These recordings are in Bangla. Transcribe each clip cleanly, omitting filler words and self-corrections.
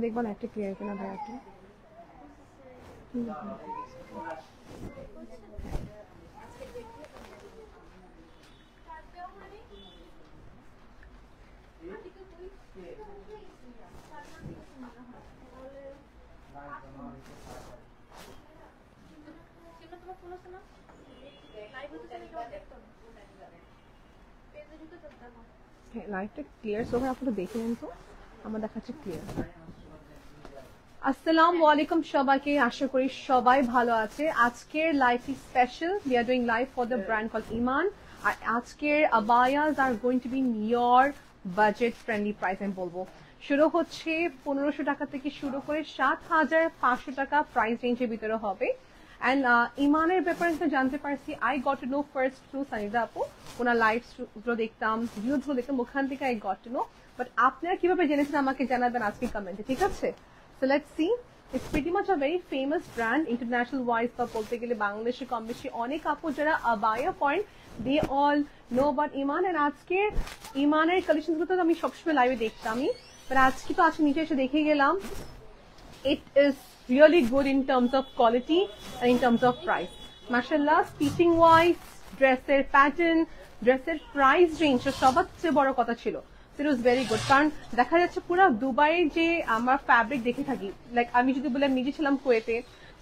দেখবো লাইভটা ক্লিয়ার কিনা ভাই আপনি লাইভটা ক্লিয়ার সো ভাই আপনি দেখে নিন তো আমার দেখাচ্ছে ক্লিয়ার আসসালামু আলাইকুম সবাইকে আশা করি সবাই ভালো আছে আজকের লাইভটি special we are doing live for the brand call Iman আর আজকের আবায়াস are going to be near budget friendly price আমি বলবো শুরু হচ্ছে 1500 টাকা থেকে শুরু করে 7500 টাকা প্রাইস রেঞ্জের ভিতরে হবে এন্ড ইমানের ব্যাপারে তো জানতে পারছি I got to know first through Sanida আপু ওনার লাইভ গুলো দেখতাম ভিডিওগুলো দেখতাম ওখান থেকে I got to know but আপনারা কিভাবে জেনেছেন আমাকে জানাবেন আজকে কমেন্টে ঠিক আছে So let's see. It's pretty much a very famous brand, international wise. বা বলতে গেলে বাংলাদেশে কম বেশি অনেক আপু যারা abaya point they all know about Iman and আজকে ইমানের কালেকশন গুলো তো আমি সবসময় লাইভে দেখতামই but আজকে তো আজকে নিচে এসে দেখে গেলাম it is really good in terms of quality and in terms of price. Mashallah, stitching wise, dresser pattern, dresser price range সবার চেয়ে বড় কথা ছিল. It was very good কারণ দেখা যাচ্ছে পুরো দুবাইয়ের যে আমরা ফ্যাব্রিক দেখে থাকি লাইক আমি যদি বলি আমি নিজে ছিলাম কুয়েতে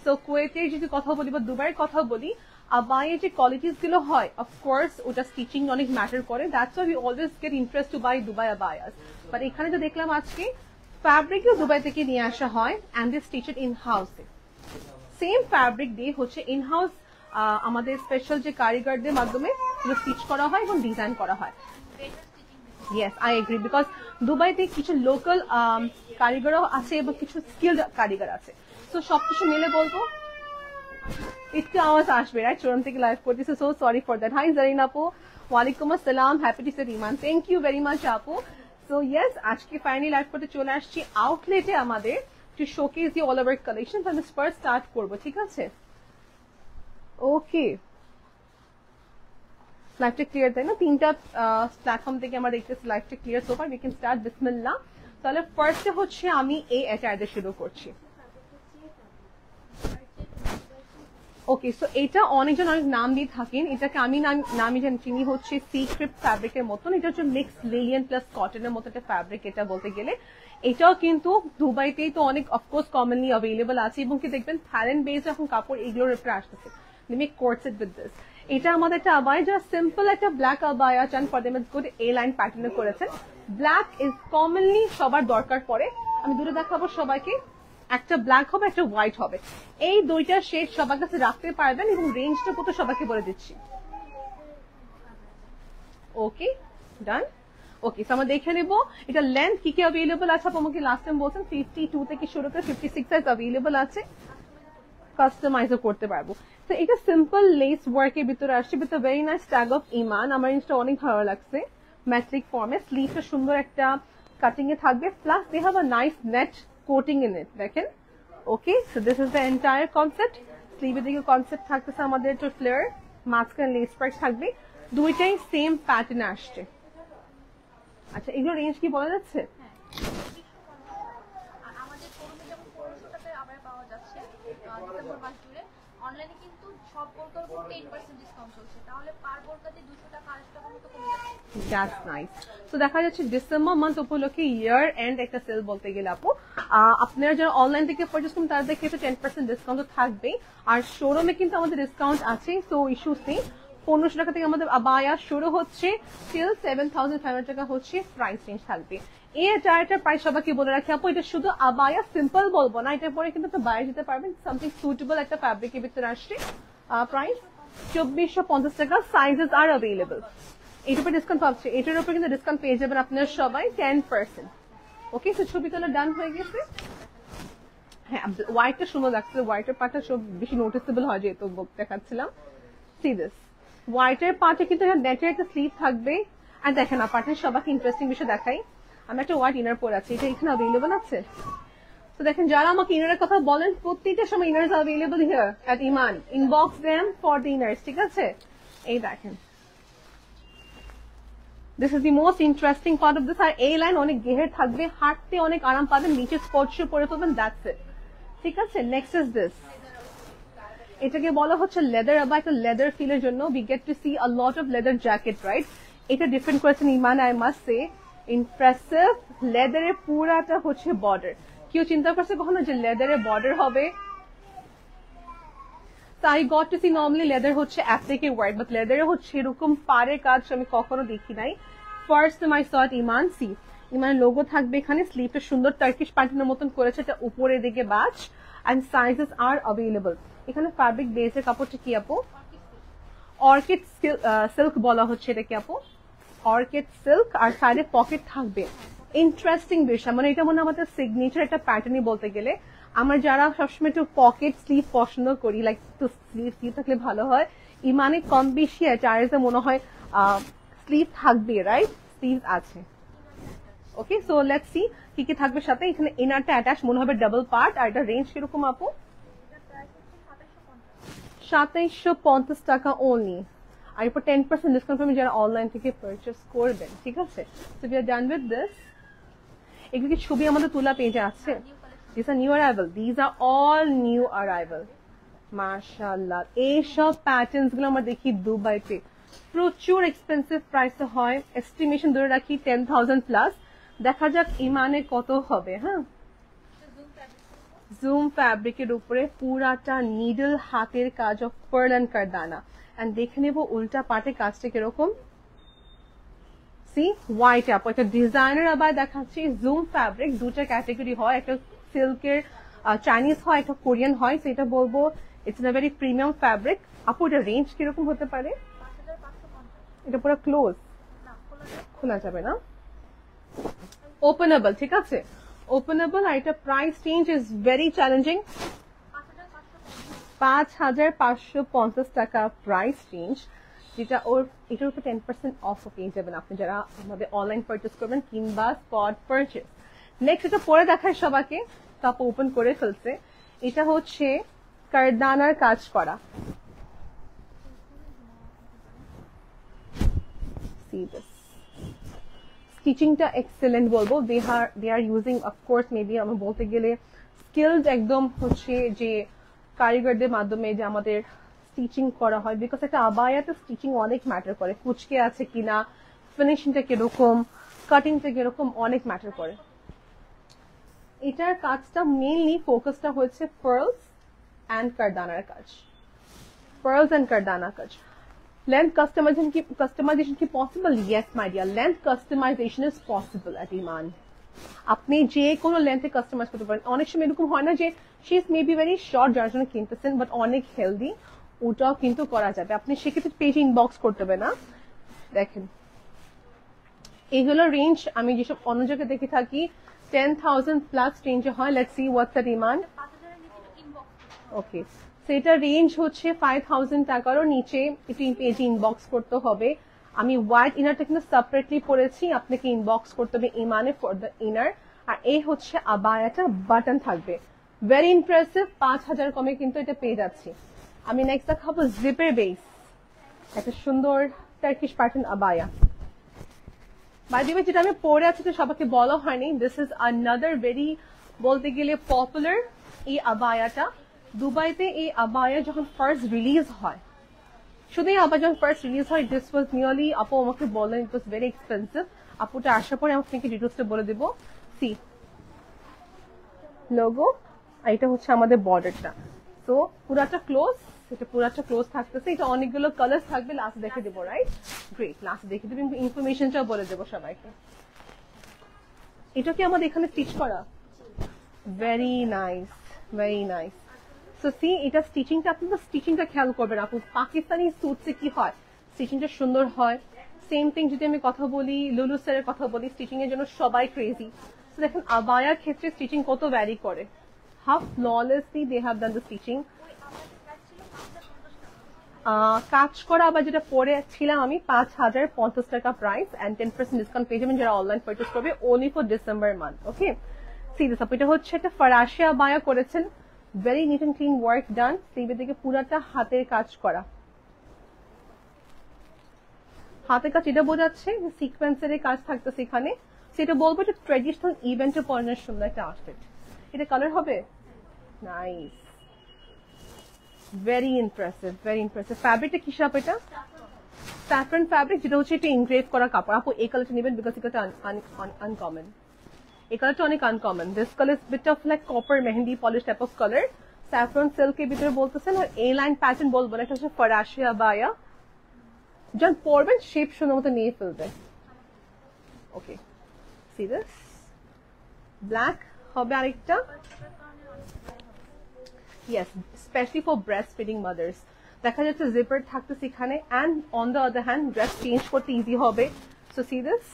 সো কুয়েতে যদি কথা বলি বা দুবাইয়ের কথা বলি আবায়ের যে কোয়ালিটিস গুলো হয় অফকোর্স ওটা স্টিচিং অনেক ম্যাটার করে that's why we always get interest to buy Dubai আবায়াস বাট এখানে তো দেখলাম আজকে ফ্যাব্রিকও দুবাই থেকে নিয়ে আসা হয় অ্যান্ড দে স্টিচড ইন হাউসে সেম ফ্যাব্রিক দিয়ে হচ্ছে ইন হাউস আমাদের স্পেশাল যে কারিগরদের মাধ্যমে স্টিচ করা হয় এবং ডিজাইন করা হয় Yes, I agree because দুবাইতে কিছু লোকাল কারিগরও আছে এবং কিছু স্কিলড কারিগর আছে সো সবকিছু মিলে বলবো একটু আওয়াজ আসবে রাইট চরম থেকে লাইভ করতেছে so sorry for that hi Zarin আপু ওয়ালাইকুম আসসালাম happy to say Iman thank you very much আপু সো ইয়েস আজকে ফাইনালি লাইভ করতে চলে আসছি আউটলেটে আমাদের to showcase the all over collection আমি ফার্স্ট স্টার্ট করবো ঠিক আছে ওকে লাইভটা ক্লিয়ার তাই না তিনটা প্ল্যাটফর্ম থেকে আমরা দেখতেছি লাইভটা clear so far we can start বিসমিল্লাহ তাহলে ফার্স্টে হচ্ছে আমি এই অ্যাটায়ার দিয়ে শুরু করছি ওকে সো এটা অনেকজন অনেক নাম দিয়ে থাকেন এটাকে আমি নামই চিনি হচ্ছে সিক্রেট ফ্যাব্রিকের মতন এটা হচ্ছে মিক্স লিলিয়ান প্লাস কটনের মতো একটা ফ্যাব্রিক এটা বলতে গেলে এটাও কিন্তু দুবাইতেই তো অনেক অফকোর্স কমনলি অ্যাভেলেবল আছে এবং কি দেখবেন থাইল্যান্ড বেসড এখন কাপড় এগুলোর উপরে আসতেছে মেক কোর্সেট উইথ দিস এটা আমাদের একটা আবায়া যারা সিম্পল একটা ব্ল্যাক আবায়া চান for them is good A line প্যাটার্নে করেছেন ব্ল্যাক ইজ কমনলি সবার দরকার পড়ে আমি দুটো দেখাবো সবাইকে একটা ব্ল্যাক হবে একটা হোয়াইট হবে এই দুইটা শেড সবার কাছে রাখতে পারবেন এবং রেঞ্জটা কত সবাইকে বলে দিচ্ছি ওকে ডান ওকে আমরা দেখে নেবো এটা লেন্থ কি কি অ্যাভেলেবল আছে আমাকে লাস্ট টাইম বলছেন 52 থেকে শুরু করে 56 সাইজ অ্যাভেলেবল আছে কাস্টমাইজও করতে পারবো তো এটা সিম্পল লেস ওয়ার্কের ভিতরে আসছে with a very nice tag of Iman আমার জিনিসটা অনেক ভালো লাগছে ম্যাট্রিক ফর্মে স্লিভটা সুন্দর একটা কাটিং এ থাকবে plus they have a nice net coating in it দেখেন okay so this is the entire concept স্লিভের দিকে কনসেপ্ট থাকতেছে আমাদের একটু ফ্লেয়ার মাঝখানে লেস পার্ট থাকবে দুইটাই সেম প্যাটার্ন আসছে আচ্ছা এগুলো রেঞ্জ কি বলা যাচ্ছে অনলাইনে কিন্তু সব বোরকার উপর 10% ডিসকাউন্ট চলছে তাহলে পার বোরকাতে 200 টাকা 80 টাকার মতো কমে যাচ্ছে দ্যাটস নাইস সো দেখা যাচ্ছে ডিসেম্বর মান্থ উপলক্ষে ইয়ার এন্ড একটা সেল বলতে গেলে আপু আপনারা যারা অনলাইন থেকে পারচেজ করুন তাদের ক্ষেত্রে 10% ডিসকাউন্ট তো থাকবেই আর শোরুমে কিন্তু আমাদের ডিসকাউন্ট আছে সো ইস্যুস নেই 1500 টাকা থেকে আমাদের আবায়া শুরু হচ্ছে টিল 7500 টাকা হচ্ছে প্রাইস রেঞ্জ থাকবে এই অ্যাটায়ারটার প্রাইস সবাইকে বলে রাখি আপু এটা শুধু আবায়া সিম্পল বলবো না এটার পরে কিন্তু বাইরে যেতে পারবেন সামথিং সুটেবল একটা ফ্যাব্রিকের ভিতরে আসছে প্রাইস 2450 টাকা সাইজেস আর অ্যাভেলেবল এটার উপরে ডিসকাউন্ট পাচ্ছে এটার উপরে কিন্তু ডিসকাউন্ট পেয়ে যাবেন আপনারা সবাই 10% ওকে সো ছবি তোলা ডান হয়ে গেছে হ্যাঁ হোয়াইটটা সুন্দর লাগছে হোয়াইটের পার্টটা সব বেশি নোটিসেবল হয় যেহেতু দেখাচ্ছিলাম সি দিস হোয়াইটের পার্টে কিন্তু নেটের একটা স্লিভ থাকবে আর দেখেন না পার্টের সবাইকে ইন্টারেস্টিং বিষয় দেখাই আমি একটা হোয়াইট ইনার পরে আছি এটা এখানে অ্যাভেলেবল আছে তো দেখেন যারা আমাকে ইনারের কথা বলেন প্রত্যেকটা সময় inners available here at Iman inbox them for the inners ঠিক আছে এই দেখেন this is the most interesting part of this. আর এই লাইন অনেক গেহের থাকবে, হাঁটতে অনেক আরাম পাবেন, নিচে স্পর্শ করে ফেলবেন, দ্যাটস ইট। ঠিক আছে, নেক্সট ইজ দিস। এটাকে বলা হচ্ছে লেদার আবার, একটা লেদার ফিলের জন্য we get to see a lot of leather jacket, right? এটা ডিফারেন্ট করেছেন Iman, I must say impressive. লেদারের পুরাটা হচ্ছে বর্ডার। কেউ চিন্তা করছে কখনো যে লেদারের বর্ডার হবে? I got to see normally leather হচ্ছে অ্যাপ্লিকে ওয়ার্ক, বাট লেদারে হচ্ছে এরকম পাড়ের কাজ আমি কখনো দেখি নাই। First time I saw it. Iman, see Iman logo থাকবে এখানে, স্লিভটা সুন্দর টার্কিশ প্যাটার্নের মতন করেছে, এটা উপরের দিকে badge, and sizes are available. এখানে ফ্যাব্রিক বেসের কাপড়টা কি আপু? অর্কিড সিল্ক বলা হচ্ছে এটা কি আপু? অর্কিড সিল্ক, আর সাইডে পকেট থাকবে। ইন্টারেস্টিং বিষয়, মানে এটা মনে হয় আমাদের সিগনেচার একটা প্যাটার্নই বলতে গেলে। আমরা যারা সবসময় একটু পকেট স্লিভ পছন্দ করি, লাইক একটু স্লিভ থাকলে ভালো হয়, ইমানে কম বেশি চার্জে মনে হয় স্লিভ থাকবে, রাইট? স্লিভ আছে। ওকে, সো লেটস সি কি কি থাকবে সাথে। এখানে ইনারটা অ্যাটাচ মনে হবে ডাবল পার্ট। আর এটা রেঞ্জ কিরকম আপু? 2750 টাকা অনলি। আর এরপর 10% ডিসকাউন্ট পাবেন যারা অনলাইন থেকে পারচেস করবেন। ঠিক আছে, so we are done with this. এগুলো কি ছবি আমাদের তোলা পেজে আছে? These are new arrival. These are all new arrival. মাশাআল্লাহ, এইসব প্যাটার্নস গুলো আমরা দেখি দুবাইতে প্রচুর এক্সপেন্সিভ প্রাইসে হয়। এস্টিমেশন ধরে রাখি 10,000 প্লাস। দেখা যাক ইমানে কত হবে। হ্যাঁ, জুম ফ্যাব্রিকের উপরে পুরাটা নিডল হাতের কাজ অফ পার্ল এন্ড কারদানা। এন্ড দেখে নেব উল্টা পাটে কাজটা কিরকম। সি হোয়াইট আপ, একটা ডিজাইনার আবার দেখাচ্ছি। জুম ফ্যাব্রিক দুটা ক্যাটাগরি হয়, একটা সিল্কের চাইনিজ হয়, একটা কোরিয়ান হয়। সেটা বলবো it's a very premium fabric. আপু এটা রেঞ্জ কিরকম হতে পারে? এটা পুরো ক্লোজ, খোলা যাবে না, ওপেনেবল। ঠিক আছে, ওপেনেবল। আর এটা price range is very challenging. 5550 টাকা প্রাইস রেঞ্জ, যেটা ওর এটার উপর 10% অফ পেয়ে যাবেন আপনি যারা আমাদের অনলাইন পারচেস করবেন কিংবা স্পট পারচেস। নেক্সট এটা পরে দেখায় সবাইকে, টপ ওপেন করে ফেলছে। এটা হচ্ছে কারদানার কাজ করা। স্টিচিংটা এক্সেলেন্ট বলবো। দে আর ইউজিং অফকোর্স মেবি আমি বলতে গেলে স্কিলড একদম হচ্ছে যে কারিগরদের মাধ্যমে যে আমাদের স্টিচিং করা হয়। বিকজ একটা আবায়াতে স্টিচিং অনেক ম্যাটার করে, কুচকে আছে কিনা, ফিনিশিংটা কিরকম, কাটিংটা কিরকম, অনেক ম্যাটার করে। এটার কাজটা মেইনলি ফোকাসটা হচ্ছে পার্লস এন্ড কারদানার কাজ, পার্লস এন্ড কারদানা কাজ। Length customization কি possible? Yes, my dear. Length customization is possible at Iman. আপনি যে কোনো লেন্থে কাস্টমাইজ করতে পারেন। অনেক সময় এরকম হয় না যে she is maybe very short, যার জন্য কিনতেছেন বাট অনেক হেলদি, ওটাও কিন্তু করা যাবে। আপনি সেক্ষেত্রে পেজে ইনবক্স করতে হবে না। দেখেন এইগুলো রেঞ্জ আমি যেসব অন্য জায়গায় দেখে থাকি 10,000 প্লাস রেঞ্জে হয়। Let's see what's the demand. Okay, সেটা রেঞ্জ হচ্ছে 5,000 টাকারও নিচে এটি পেজে ইনবক্স করতে হবে। আমি হোয়াইট ইনারটা কিন্তু সেপারেটলি পরেছি, আপনাকে ইনবক্স করতে হবে ইমানে ফর দ্য ইনার। আর এই হচ্ছে আবায়াটা, বাটন থাকবে, ভেরি ইমপ্রেসিভ। 5,000 কমে কিন্তু এটা পেয়ে যাচ্ছি। আমি নেক্সট দেখাবো জিপের বেস, একটা সুন্দর Turkish pattern abaya. By the way যেটা আমি পরে আছি তো সবাইকে বলা হয়নি, দিস ইজ আনাদার ভেরি বলতে গেলে পপুলার এই আবায়াটা। দুবাইতে এই আবায়া যখন ফার্স্ট রিলিজ হয়, শুধু এই আবায়া যখন ফার্স্ট রিলিজ হয়, দিস ওয়াজ নিয়ারলি, আপু আমাকে বলেন ইট ওয়াজ ভেরি এক্সপেন্সিভ। আপুটা আসার পরে আপনাকে ডিটেলসটা বলে দেবো। সি লোগো, আর এটা হচ্ছে আমাদের বর্ডারটা। তো পুরাটা ক্লোজ, এটা পুরাটা ক্লোজ থাকতেছে। এটা অনেকগুলো কালার থাকবে, লাস্ট দেখে দেবো, রাইট? গ্রেট, লাস্ট দেখে দেবো, ইনফরমেশনটাও বলে দেবো সবাইকে। এটা কি আমাদের এখানে স্টিচ করা? Very nice, very nice. So see এটা স্টিচিংটা, আপনি তো স্টিচিংটা খেয়াল করবেন আপু। পাকিস্তানি স্যুটসে কি হয়, স্টিচিংটা সুন্দর হয়। সেম থিং যদি আমি কথা বলি, লুলু স্যারের কথা বলি, স্টিচিং এর জন্য সবাই ক্রেজি। তো দেখুন আবায়ার ক্ষেত্রে স্টিচিং কত ভ্যারি করে, how flawlessly they have done the stitching. কাজ করা আবার যেটা পরে ছিলাম আমি 5,050 টাকা প্রাইস এন্ড 10% ডিসকাউন্ট পেয়ে যাবেন যারা অনলাইন পারচেস করবে only for December month. Okay, see this up, এটা হচ্ছে একটা ফরাসি আবায়া করেছেন, very neat and clean work done. স্লিভের দিকে পুরাটা হাতের কাজ করা, হাতের কাজ এটা বোঝাচ্ছে যে সিকোয়েন্সের কাজ থাকতেছে এখানে, সেটা বলবো এটা ট্রেডিশনাল ইভেন্টে পরানোর সুন্দর একটা আউটফিট। এটা কালার হবে nice, very impressive, very impressive. ফ্যাব্রিকটা কি শাপ? এটা স্যাফরন ফ্যাব্রিক, যেটা হচ্ছে এটা ইনগ্রেভ করা কাপড়। আপু এই কালারটা নেবেন বিকজ এটা আনকমন, এই কালারটা অনেক uncommon. This colour is bit of like copper mehndi polish type of colour, saffron সিল্কের ভিতরে বলতেছেন। আর এই লাইন প্যাটার্ন বলবো না, এটা হচ্ছে ফরাসি আবায়া, যখন পরবেন শেপ সুন্দর মতো নিয়ে ফেলবে। ওকে, সি দিস ব্ল্যাক হবে আরেকটা। Yes, specially for breast feeding mother's. দেখা যাচ্ছে জিপার থাকতেছে এখানে, and on the other hand dress change করতে ইজি হবে। সো সি দিস,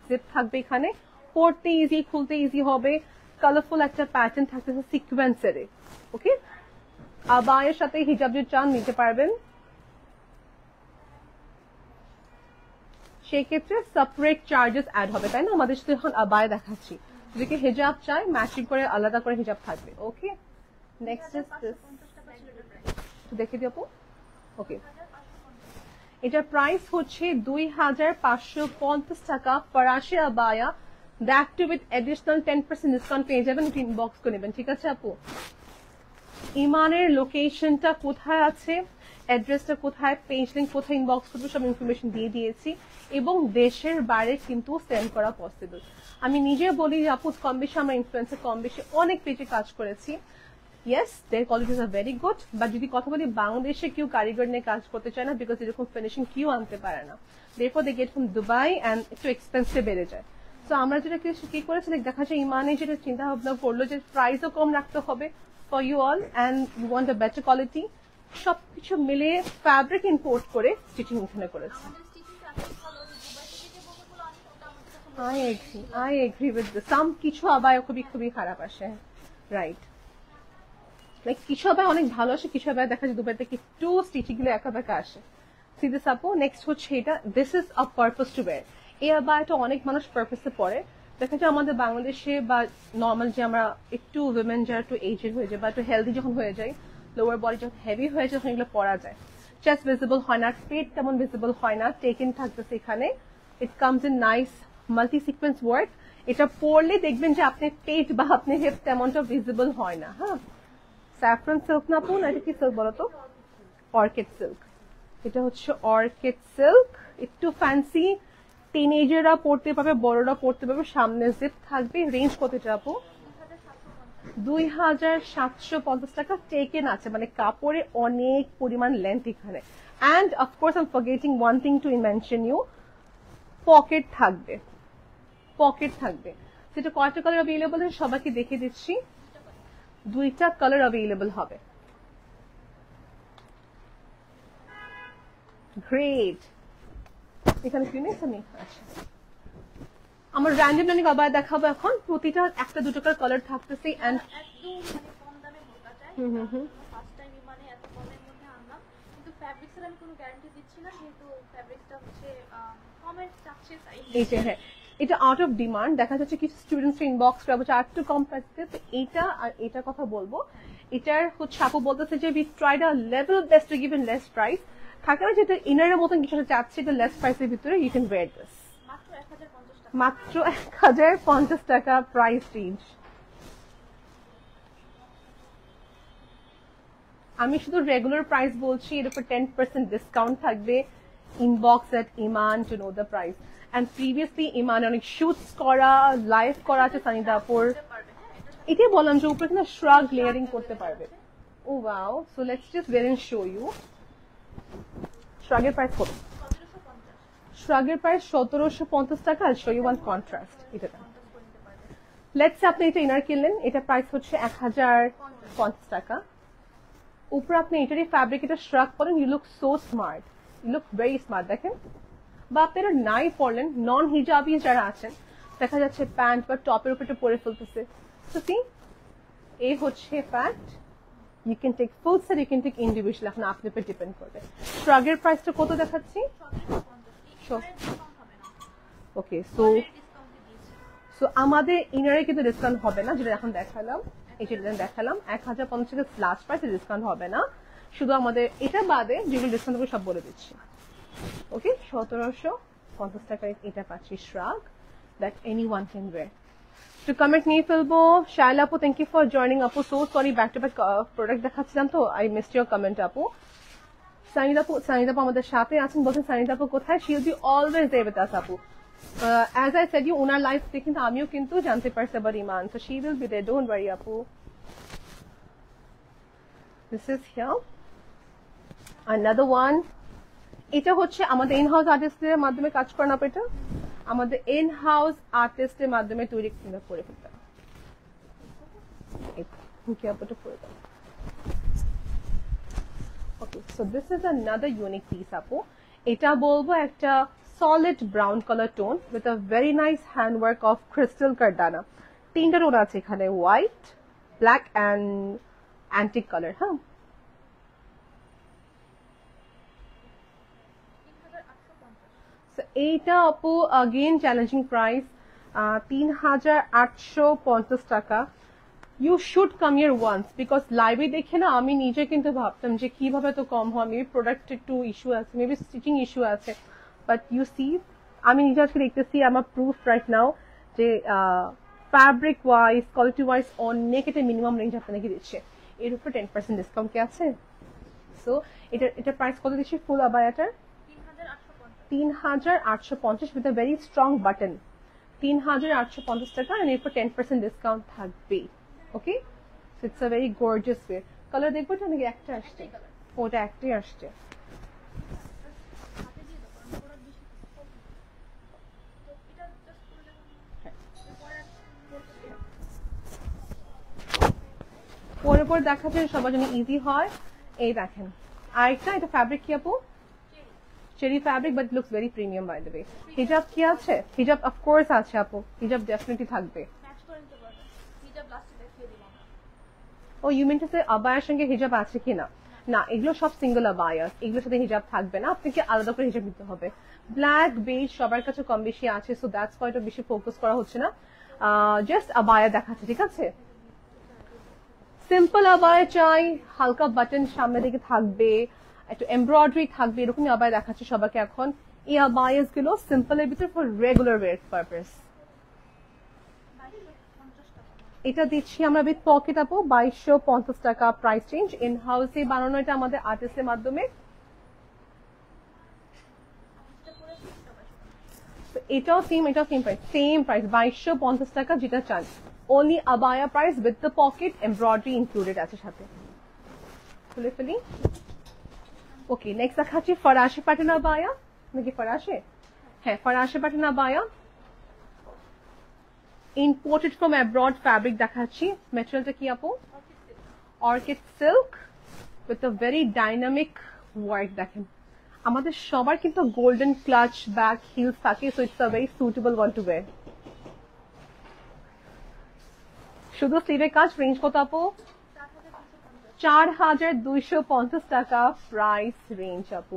জিপ থাকবে এখানে, পরতে ইজি, খুলতে ইজি হবে। কালারফুল একটা প্যাটার্ন থাকতেছে সিকোয়েন্সের। ওকে, আবায়ের সাথে হিজাব যদি চান নিতে পারবেন, সেক্ষেত্রে সেপারেট চার্জেস অ্যাড হবে, তাই না? আমাদের সাথে এখন আবায়া দেখাচ্ছি, যদি হিজাব চাই ম্যাচিং করে আলাদা করে হিজাব থাকবে। ওকে, নেক্সট ইজ দিস, দেখে দিও আপু। ওকে, এটার প্রাইস হচ্ছে 2550 টাকা। ফরাসি abaya, that too with additional 10% discount পেয়ে যাবেন, এটা ইনবক্স করে নেবেন, ঠিক আছে আপু? ইমানের লোকেশনটা কোথায় আছে, অ্যাড্রেসটা কোথায়, পেজ লিঙ্ক কোথায়, ইনবক্স করবো, সব ইনফরমেশন দিয়ে দিয়েছি। এবং দেশের বাইরে কিন্তু সেন্ড করা পসিবল। আমি নিজে বলি যে আপু কম বেশি আমরা ইনফ্লুয়েন্সার কম বেশি অনেক পেজে কাজ করেছি। Yes, their qualities are very good, but যদি কথা বলি বাংলাদেশে কেউ কারিগর নিয়ে কাজ করতে চায় না, বিকজ এরকম ফিনিশিং কেউ আনতে পারে না। Therefore they get from Dubai and একটু এক্সপেন্সিভ বেড়ে যায়। তো আমরা যেটা কি করেছি, দেখা যায় ইমানে যেটা চিন্তা ভাবনা করলো যে প্রাইসও কম রাখতে হবে for you all, and you want a better quality, সবকিছু মিলে ফ্যাব্রিক ইম্পোর্ট করে স্টিচিং এখানে করেছে। I agree with this. Some কিছু আবায়া খুবই খুবই খারাপ আসে, রাইট? লাইক কিছু আবায়া অনেক ভালো আসে, কিছু আবায়া দেখা যায় দুবাই থেকে একটু স্টিচিং গুলো একা বেকা আসে। সি দিস আপু, নেক্সট হচ্ছে এটা, this is a purpose two wire. এই আবায়াটা অনেক মানুষ পারপাসে পরে। দেখা যায় আমাদের বাংলাদেশে বা নর্মাল যে আমরা একটু উইমেন যারা একটু এজেড হয়ে যায় বা একটু হেলদি যখন হয়ে যায়, লোয়ার বডি যখন হেভি হয়ে যায়, তখন এগুলো পরা যায়, চেস্ট ভিজিবল হয় না, পেট তেমন ভিজিবল হয় না, টেকেন থাকতেছে এখানে। It comes in nice multi sequence work. এটা পরলে দেখবেন যে আপনি পেট বা আপনি হেপ তেমনটা ভিজিবল হয় না। হ্যাঁ, স্যাফরন সিল্ক না আপু, না এটা কি সিল্ক বলো তো? Orchid silk. এটা হচ্ছে অর্কিড সিল্ক, একটু ফ্যান্সি, টিনেজাররা পড়তে পারবে, বড়রা পড়তে পারবে, সামনে জিপ থাকবে। রেঞ্জ কতটা আপু? 2750 টাকা। টেকেন আছে, মানে কাপড়ে অনেক পরিমাণ লেন্থ এখানে। And of course I am forgetting one thing to mention you, pocket থাকবে, পকেট থাকবে। সেটা কয়টা কালার অ্যাভেলেবল আছে সবাইকে দেখে দিচ্ছি, 2টা কালার অ্যাভেলেবল হবে। গ্রেট, এখানে কি নেই আমি? আচ্ছা, আমার র্যান্ডম অনেক আবায়া দেখাবো এখন, প্রতিটা একটা 2 টাকার কালার থাকতেছে। এন্ড একদম মানে কম দামে হোক চাই, ফার্স্ট টাইম মানে এত কমের মধ্যে আনলাম, কিন্তু ফ্যাব্রিক্সের আমি কোনো গ্যারান্টি দিচ্ছি না, কিন্তু ফ্যাব্রিক্সটা হচ্ছে কমের চাচ্ছে তাই। এই যে হ্যাঁ, এটা আউট অফ ডিমান্ড, দেখা যাচ্ছে কিছু স্টুডেন্টস ইনবক্স করে বলছে আর একটু কম প্রাইসে। তো এইটা আর এটা কথা বলবো, এটার হচ্ছে আপু বলতেছে যে we tried a level best to give in less price. থাকে না যেটা ইনারের মতন কিছু চাচ্ছে এটা লেস প্রাইসের ভিতরে, ইউ ক্যান ওয়্যার দিস। মাত্র 1050 টাকা প্রাইস রেঞ্জ। আমি শুধু রেগুলার প্রাইস বলছি, এর উপর 10% ডিসকাউন্ট থাকবে। Inbox at Iman to know the price. And previously Iman অনেক শুটস করা, লাইভ করা আছে সানিদা আপুর। এটাই বললাম যে উপরে কিন্তু শ্রাগ লেয়ারিং করতে পারবে। Oh wow, so let's just wear and show you. শ্রাগের প্রাইস কত? শ্রাগের প্রাইস 1750 টাকা। আর শো ইউ ওয়ান কন্ট্রাস্ট। এটা লেটস সে আপনি এটা ইনার কিনলেন, এটা প্রাইস হচ্ছে 1050 টাকা। উপরে আপনি এটারই ফ্যাব্রিক, এটা শ্রাগ পরেন, you look so smart, you look very smart. দেখেন, বা আপনারা নাই পরলেন, নন হিজাবি যারা আছেন, দেখা যাচ্ছে প্যান্ট বা টপের উপরে পরে ফেলতেছে। তো সি, এই হচ্ছে fact. You can take full set, you can take individual, এখন আপনার উপর ডিপেন্ড করবে। শ্রাগের প্রাইসটা কত দেখাচ্ছি? ওকে, সো আমাদের ইনারে কিন্তু ডিসকাউন্ট হবে না, যেটা এখন দেখালাম, এই যেটা দেখালাম 1050 টাকা লাস্ট প্রাইস, ডিসকাউন্ট হবে না। শুধু আমাদের এটা বাদে যেগুলো ডিসকাউন্ট হবে সব বলে দিচ্ছি। ওকে 1750 টাকায় এটা পাচ্ছি shrug that anyone can wear. তো কমেন্ট নিয়ে ফেলবো। শায়লা আপু থ্যাংক ইউ ফর জয়নিং আপু, so sorry back to back product দেখাচ্ছিলাম তো আই মিসড ইউর কমেন্ট আপু। সানিদ আপু আমাদের সাথে আছেন, বলছেন সানিদ আপু কোথায়? She will be always there with us আপু। অ্যাজ আই সেড ইউ ওনার লাইফ দেখে কিন্তু আমিও কিন্তু জানতে পারছি আবার Iman, so she will be there, don't worry আপু। This is here another one। এটা হচ্ছে আমাদের ইন হাউস আর্টিস্টদের মাধ্যমে কাজ করা না, এটা আমাদের ইন হাউস আর্টিস্টের মাধ্যমে তৈরি করে ফেলতে। Okay, so this is another unique piece আপু। এটা বলবো একটা solid brown color tone with a very nice handwork of crystal cardana। তিনটা টোন আছে এখানে, white, black and antique colour. হ্যাঁ, এইটা আপু अगेन চ্যালেঞ্জিং প্রাইস 3850 টাকা। You should come here once, because লাইভে দেখে না আমি নিজে কিন্তু ভাবতাম যে কিভাবে তো কম হয়, মেবি প্রোডাক্ট একটু ইস্যু আছে, মেবি স্টিচিং ইস্যু আছে, বাট ইউ সি আমি নিজে আজকে দেখতেছি আমার প্রুফ রাইট নাও যে ফ্যাব্রিক ওয়াইজ কোয়ালিটি ওয়াইজ অনেক এটা মিনিমাম রেঞ্জ আপনাকে দিচ্ছে, এর উপর 10% ডিসকাউন্ট কি আছে। সো এটা প্রাইস কত দিচ্ছি ফুল আবায়াটার? 3850 with a very strong button। 3850 টাকা and এরপর 10% ডিসকাউন্ট থাকবে। Okay, so it's a very gorgeous wear. Colour দেখবো তো নাকি একটা আসছে? ওটা একটাই আসছে। পরে পরে দেখাচ্ছে সবার জন্য ইজি হয়। এই দেখেন আরেকটা, এটা ফ্যাব্রিক কি আপু? Cherry fabric, but looks very premium by the way. হিজাব কি আছে? হিজাব অফকোর্স আছে আপু, হিজাব ডেফিনেটলি থাকবে। ও ইউ মিন টু সে আবায়ার সঙ্গে হিজাব আছে কিনা? না, এগুলো সব সিঙ্গেল আবায়া, এগুলোর সাথে হিজাব থাকবে না, আপনাকে আলাদা করে হিজাব নিতে হবে। ব্ল্যাক বেজ সবার কাছে কম বেশি আছে, সো দ্যাটস ওয়াই এটা বেশি ফোকাস করা হচ্ছে না, জাস্ট আবায়া দেখাচ্ছে, ঠিক আছে? সিম্পল আবায়া চাই, হালকা বাটন সামনে দিকে থাকবে, একটু এমব্রয়ডারি থাকবে, এরকমই আবায়া দেখাচ্ছে সবাইকে এখন। এই আবায়াস গুলো সিম্পলের ভিতরে ফর রেগুলার ওয়্যার পারপাস। এটা দিচ্ছি আমরা উইথ পকেট আপু 2250 টাকা প্রাইস রেঞ্জ। ইন হাউসে বানানো, এটা আমাদের আর্টিস্টের মাধ্যমে। এটাও সেম প্রাইস, সেম প্রাইস 2250 টাকা যেটা চান। only abaya price with the pocket embroidery included আছে সাথে। খুলে ফেলি। ওকে, নেক্সট দেখাচ্ছি ফরাসি প্যাটার্ন আবায়া, নাকি ফরাসি? হ্যাঁ, ফরাসি pattern abaya imported from abroad fabric দেখাচ্ছি। ম্যাটেরিয়ালটা কি আপু? Orchid silk with a very dynamic work. দেখেন আমাদের সবার কিন্তু গোল্ডেন ক্লাচ ব্যাক হিলস থাকে, so it's a very suitable one two wire. শুধু স্লিভের কাজ। রেঞ্জ কত আপু? 4250 টাকা প্রাইস রেঞ্জ আপু।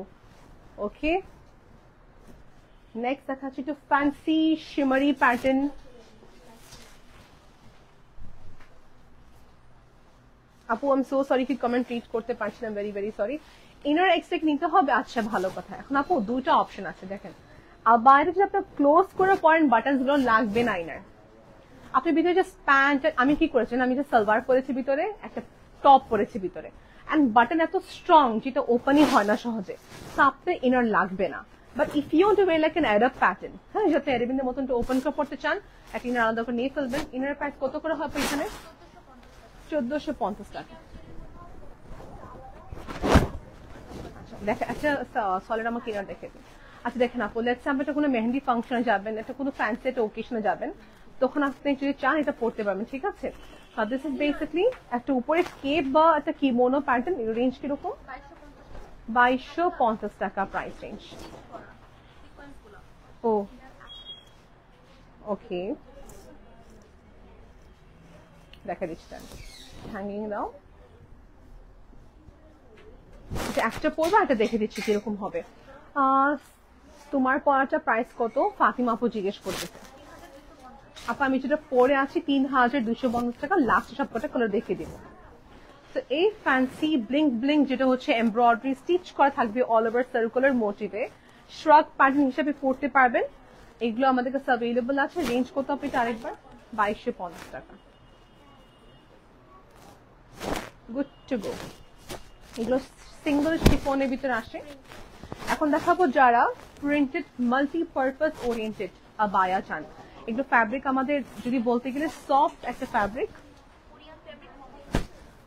ওকে, নেক্সট দেখাচ্ছি একটু ফ্যান্সি শিমারি প্যাটার্ন। আপু আমি সো সরি কি কমেন্ট রিড করতে পারছি না, very very sorry. Inner Xtec নিতে হবে, আচ্ছা ভালো কথা। এখন আপু দুইটা অপশন আছে, দেখেন বাইরে যদি আপনার ক্লোজ করে পরেন বাটন গুলো লাগবে না ইনার। আপনি ভিতরে জাস্ট প্যান্ট, আমি কি করেছেন, আমি যে সালোয়ার পরেছি ভিতরে, একটা টপ পরেছি ভিতরে, এন্ড বাটন এত স্ট্রং যেটা ওপেনই হয় না সহজে, তো আপনার ইনার লাগবে না। But if you want to wear like an অ্যাডাপ প্যাটার্ন, হ্যাঁ, যাতে অ্যারেবিনের মতন ওপেন করে পড়তে চান, একটা ইনার আলাদা করে নিয়ে ফেলবেন। ইনার প্রাইস কত করে হবে এখানে? 1450 টাকা। আচ্ছা দেখেন, একটা সলিড আমাকে ইনার দেখে দিন। আচ্ছা দেখেন আপু, লেটস আমরা কোনো মেহেন্দি ফাংশনে যাবেন, একটা কোনো ফ্যান্সি একটা ওকেশনে যাবেন, তখন আপনি যদি চান এটা পড়তে পারবেন, ঠিক আছে? দিস ইজ বেসিকলি একটা উপরে স্কেপ বা একটা কিমোনো প্যাটার্ন। রেঞ্জ কিরকম? 2250 টাকা প্রাইস রেঞ্জ। ও ওকে, দেখা দিচ্ছি হ্যাঙ্গিং দাও, একটা পড়বো, একটা দেখে দিচ্ছি কিরকম হবে। তোমার পড়াটা প্রাইস কত? ফাতিমা আপু জিজ্ঞেস করতেছে। আপা আমি যেটা পরে আছি 3250 টাকা, লাস্ট সবকটা কালার দেখে দিব। তো এই ফ্যান্সি ব্লিং ব্লিং যেটা হচ্ছে এমব্রয়ডারি স্টিচ করা থাকবে অল ওভার সার্কুলার মোটিভে, শ্রাগ প্যাটার্ন হিসেবে পড়তে পারবেন। এগুলো আমাদের কাছে অ্যাভেলেবল আছে। রেঞ্জ কত আপনি আরেকবার? 2250 টাকা। Good to go. এগুলো সিঙ্গল শিফনের ভিতরে আসে। এখন দেখাবো যারা প্রিন্টেড মাল্টিপারপাস ওরিয়েন্টেড আবায়া চান। এগুলো ফ্যাব্রিক আমাদের যদি বলতে গেলে সফট একটা fabric.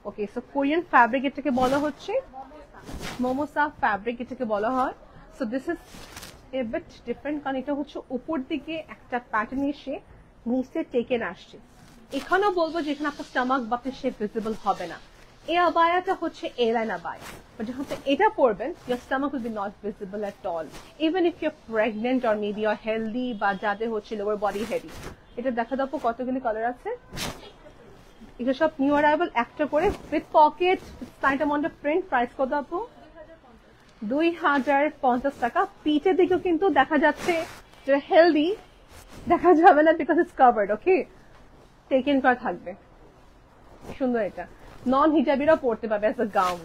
Okay, so Korean fabric এটাকে বলা হচ্ছে মোমোসা ফ্যাব্রিক, এটাকে বলা হয়। So this is a bit different, কারণ এটা হচ্ছে উপর দিকে একটা প্যাটার্ন এসে নিচে টেকেন আসছে। এখানেও বলবো যে এখানে আপনার স্টমাক বা আপনার শেপ ভিজিবল হবে না। এই আবায়াটা হচ্ছে এলাইন আবায়া, বাট যখন আপনি এটা পরবেন your stomach will be not visible at all, even if you're pregnant or maybe you're healthy বা যাদের হচ্ছে lower body heavy। এটা দেখা দাও কতগুলি কালার আছে। এগুলো সব নিউ অ্যারাইভাল একটা করে with pocket side amount of print. Price কত আপু? 2050 টাকা। পিঠের দিকেও কিন্তু দেখা যাচ্ছে যে হেলদি দেখা যাবে না, because it's covered. Okay, taken করা থাকবে। সুন্দর, এটা নন হিজাবিরা পড়তে পারবে অ্যাজ আ গাউন।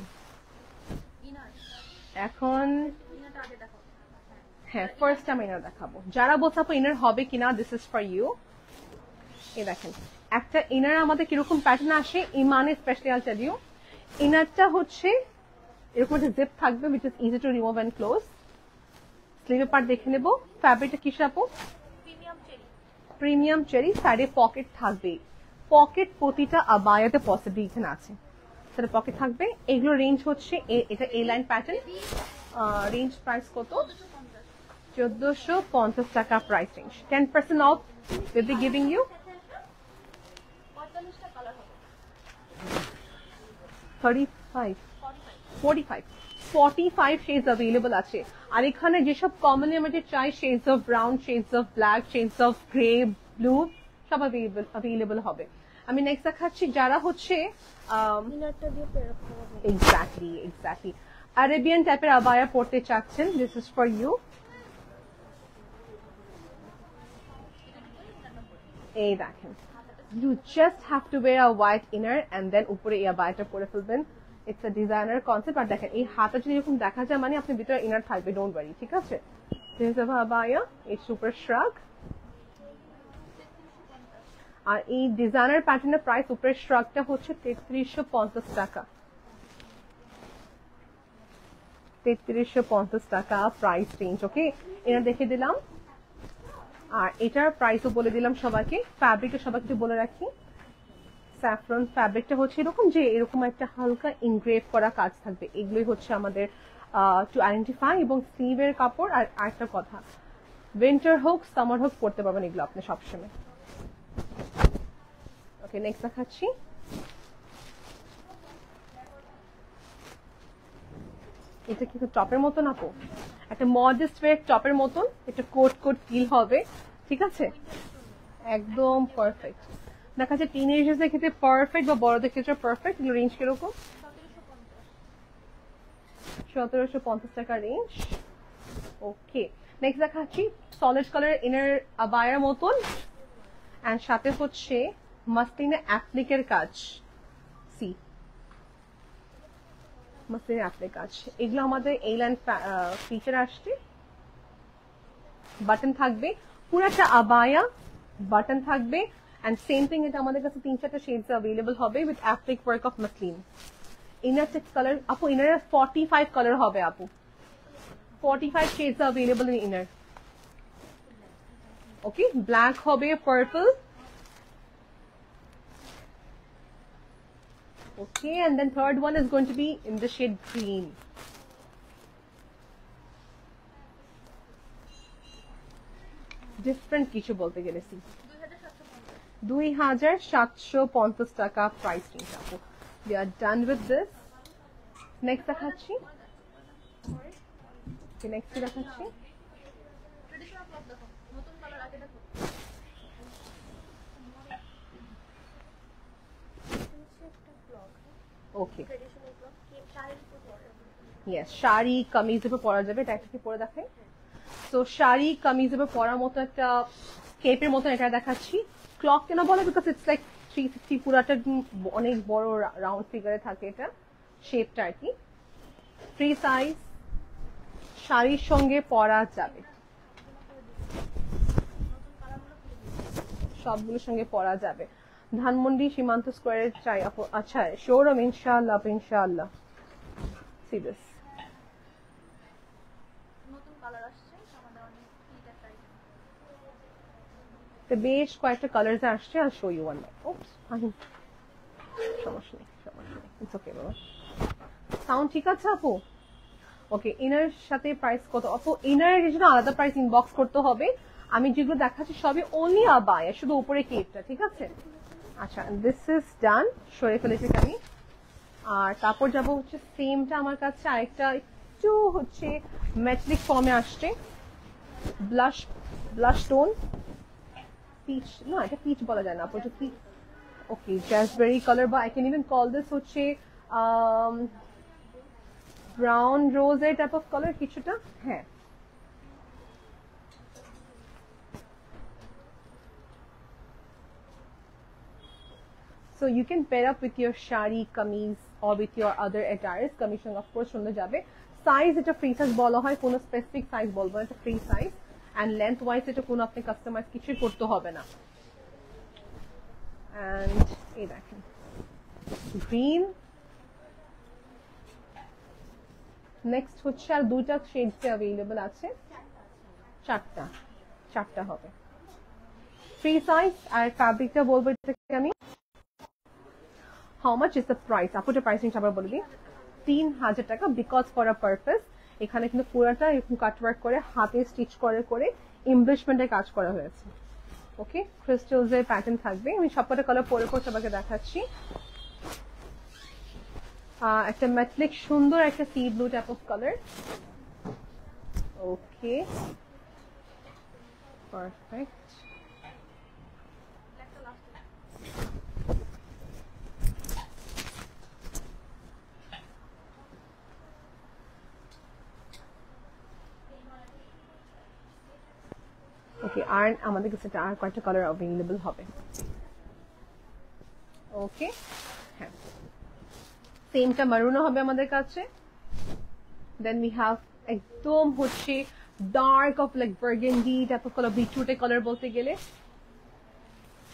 এখন হ্যাঁ, ফার্স্ট টাইম ইনার দেখাবো। যারা বলছে আপু ইনার হবে কিনা, দিস ইজ ফর ইউ। এই দেখেন একটা ইনার আমাদের কিরকম প্যাটার্ন আসে ইমানে, স্পেশালি আল টেল ইউ। ইনারটা হচ্ছে এরকম একটা জিপ থাকবে which is easy to remove and close। স্লিভের পার্ট দেখে নেব। ফ্যাব্রিকটা কি আপু? Premium cherry. সাইডে পকেট থাকবে। পকেট প্রতিটা আবায়াতে পসিবল এখানে আছে, সেটা পকেট থাকবে। এগুলো রেঞ্জ হচ্ছে এটা এ লাইন প্যাটার্ন। রেঞ্জ প্রাইস কত? 1450 টাকা price range. 10% of will be giving you 45 shades available আছে। আর এখানে যেসব কমনলি আমাদের চাই, shades of brown, shades of black, shades of grey, blue, সব অ্যাভেলেবল হবে। আমি নেক্সট দেখাচ্ছি যারা হচ্ছে এক্স্যাক্টলি আরেবিয়ান টাইপের আবায়া পড়তে চাচ্ছেন, দিস ইজ ফর ইউ। এই দেখেন, you just have to wear a white inner and then উপরে এই আবায়াটা পরে ফেলবেন। It's a designer concept. আর দেখেন এই হাতা যদি এরকম দেখা যায় মানে আপনি ভিতরে ইনার থাকবে, ডোন্ট ওয়ারি, ঠিক আছে? দিস ইজ আবায়া, এই সুপার শ্রাগ। আর এই ডিজাইনার প্যাটার্নের প্রাইস উপরের শ্রাগটা হচ্ছে 3350 টাকা। 3350 টাকা প্রাইস রেঞ্জ। ওকে, এটা দেখে দিলাম। আর এটার প্রাইসও বলে দিলাম সবাইকে। ফ্যাব্রিকটা সবাইকে বলে রাখি, স্যাফরন ফ্যাব্রিকটা হচ্ছে এরকম যে এরকম একটা হালকা ইনগ্রেভ করা কাজ থাকবে। এগুলোই হচ্ছে আমাদের টু আইডেন্টিফাই। এবং স্লিভের কাপড়। আর আরেকটা কথা, উইন্টার হোক সামার হোক পরতে পারবেন এগুলো আপনি সবসময়। ওকে, নেক্সট দেখাচ্ছি। এটা কিন্তু টপের মতন আপু, একটা মডেস্ট ওয়ে টপের মতন, একটা কোট কোট ফিল হবে, ঠিক আছে? একদম পারফেক্ট। দেখা যাচ্ছে টিনেজার্সদের ক্ষেত্রে পারফেক্ট বা বড়দের ক্ষেত্রে পারফেক্ট। এগুলো রেঞ্জ কিরকম? 1750 টাকা রেঞ্জ। ওকে, নেক্সট দেখাচ্ছি সলিড কালার ইনার আবায়ার মতন, এন্ড সাথে হচ্ছে মাসলিনে অ্যাপ্লিকের কাজ। সি মাসলিনে অ্যাপ্লিক কাজ। এগুলো আমাদের এই লাইন ফিচার আসছে। বাটন থাকবে, পুরো একটা আবায়া বাটন থাকবে। and same thing, এটা আমাদের কাছে 3-4টা শেডস अवेलेबल হবে with applique work of muslin। Inner check colour আপু, ইনার 45 কালার হবে আপু, 45 shades available in inner। Okay, black হবে, purple. Okay, and then third one is going to be in the shade green। Different কিছু বলতে গেলেছি। 2750 টাকা প্রাইস রেঞ্জ আপু। We are done with this। Next দেখাচ্ছি। নেক্সট দেখাচ্ছি ওকে, ইয়েস, শাড়ি কামিজের উপর পরা যাবে। এটা একটা পরে দেখাই। তো শাড়ি কামিজের উপর পরার মতো একটা কেপের মতো এটা দেখাচ্ছি। ক্লক কেন বলে? বিকজ ইটস লাইক 360, পুরাটা অনেক বড় রাউন্ড ফিগারে থাকে এটা শেপটা আর কি। ফ্রি সাইজ শাড়ির সঙ্গে পরা যাবে, সবগুলোর সঙ্গে পরা যাবে। ধানমন্ডি সীমান্ত স্কোয়ারে চাই আপু। আচ্ছা শোরুম ইনশাআল্লাহ আপু, ইনশাআল্লাহ। সি দিস নতুন কালার আসছে আমাদের অনেক ফিট একটা item। তো বেশ কয়েকটা কালার্স আসছে, আর show you one. Oops fine, সমস্যা নেই, সমস্যা নেই, ইটস ওকে বাবা। সাউন্ড ঠিক আছে আপু? ওকে, ইনার সাথে প্রাইস কত আপু? ইনারের জন্য আলাদা প্রাইস ইনবক্স করতে হবে। আমি যেগুলো দেখাচ্ছি সবই অনলি আবায়া, শুধু উপরে কেপটা, ঠিক আছে? আচ্ছা দিস ইজ ডান, সরে ফেলেছি আমি। আর তারপর যাবো হচ্ছে সেমটা আমার কাছে আরেকটা একটু হচ্ছে মেটালিক ফর্মে আসছে, ব্লাশ ব্লাশ টোন, পিচ না, এটা পিচ বলা যায় না আপু, এটা কি? ওকে জ্যাসবেরি কালার, বা I can even call this হচ্ছে ব্রাউন রোজে টাইপ অফ কালার কিছুটা। হ্যাঁ so you can pair up with your shari kameez or with your other attires, kameez সঙ্গে of course সুন্দর যাবে। সাইজ এটা ফ্রি সাইজ বলা হয়, কোনো স্পেসিফিক সাইজ বলবো না, এটা free size. And lengthwise এটা কোনো আপনি কাস্টমাইজ কিছু করতে হবে না। এন্ড এই দেখেন গ্রিন, নেক্সট হচ্ছে আর দুইটা শেডস अवेलेबल আছে, চারটা হবে ফ্রি সাইজ। আর ফ্যাব্রিকটা বলবো এটাকে আমি, how much is the price আপু? এটা প্রাইসিংটা আবার বলে দিই, 3000 টাকা, বিকজ ফর আ পারপাস। এখানে কিন্তু পুরোটা এরকম কাটওয়ার্ক করে হাতে স্টিচ করে এমব্লিশমেন্টের কাজ করা হয়েছে। ওকে, ক্রিস্টালস এর প্যাটার্ন থাকবে। আমি সবকটা কালার পরে সবাইকে দেখাচ্ছি। একটা মেটালিক সুন্দর একটা sea blue type of colour. Okay perfect. Okay, আর আমাদের কাছে আর কয়েকটা কালার अवेलेबल হবে। ওকে হ্যাঁ, সেমটা মারুনও হবে আমাদের কাছে। দেন উই হ্যাভ একদম হচ্ছে dark of like burgundy type of colour, বিটরুটে কালার বলতে গেলে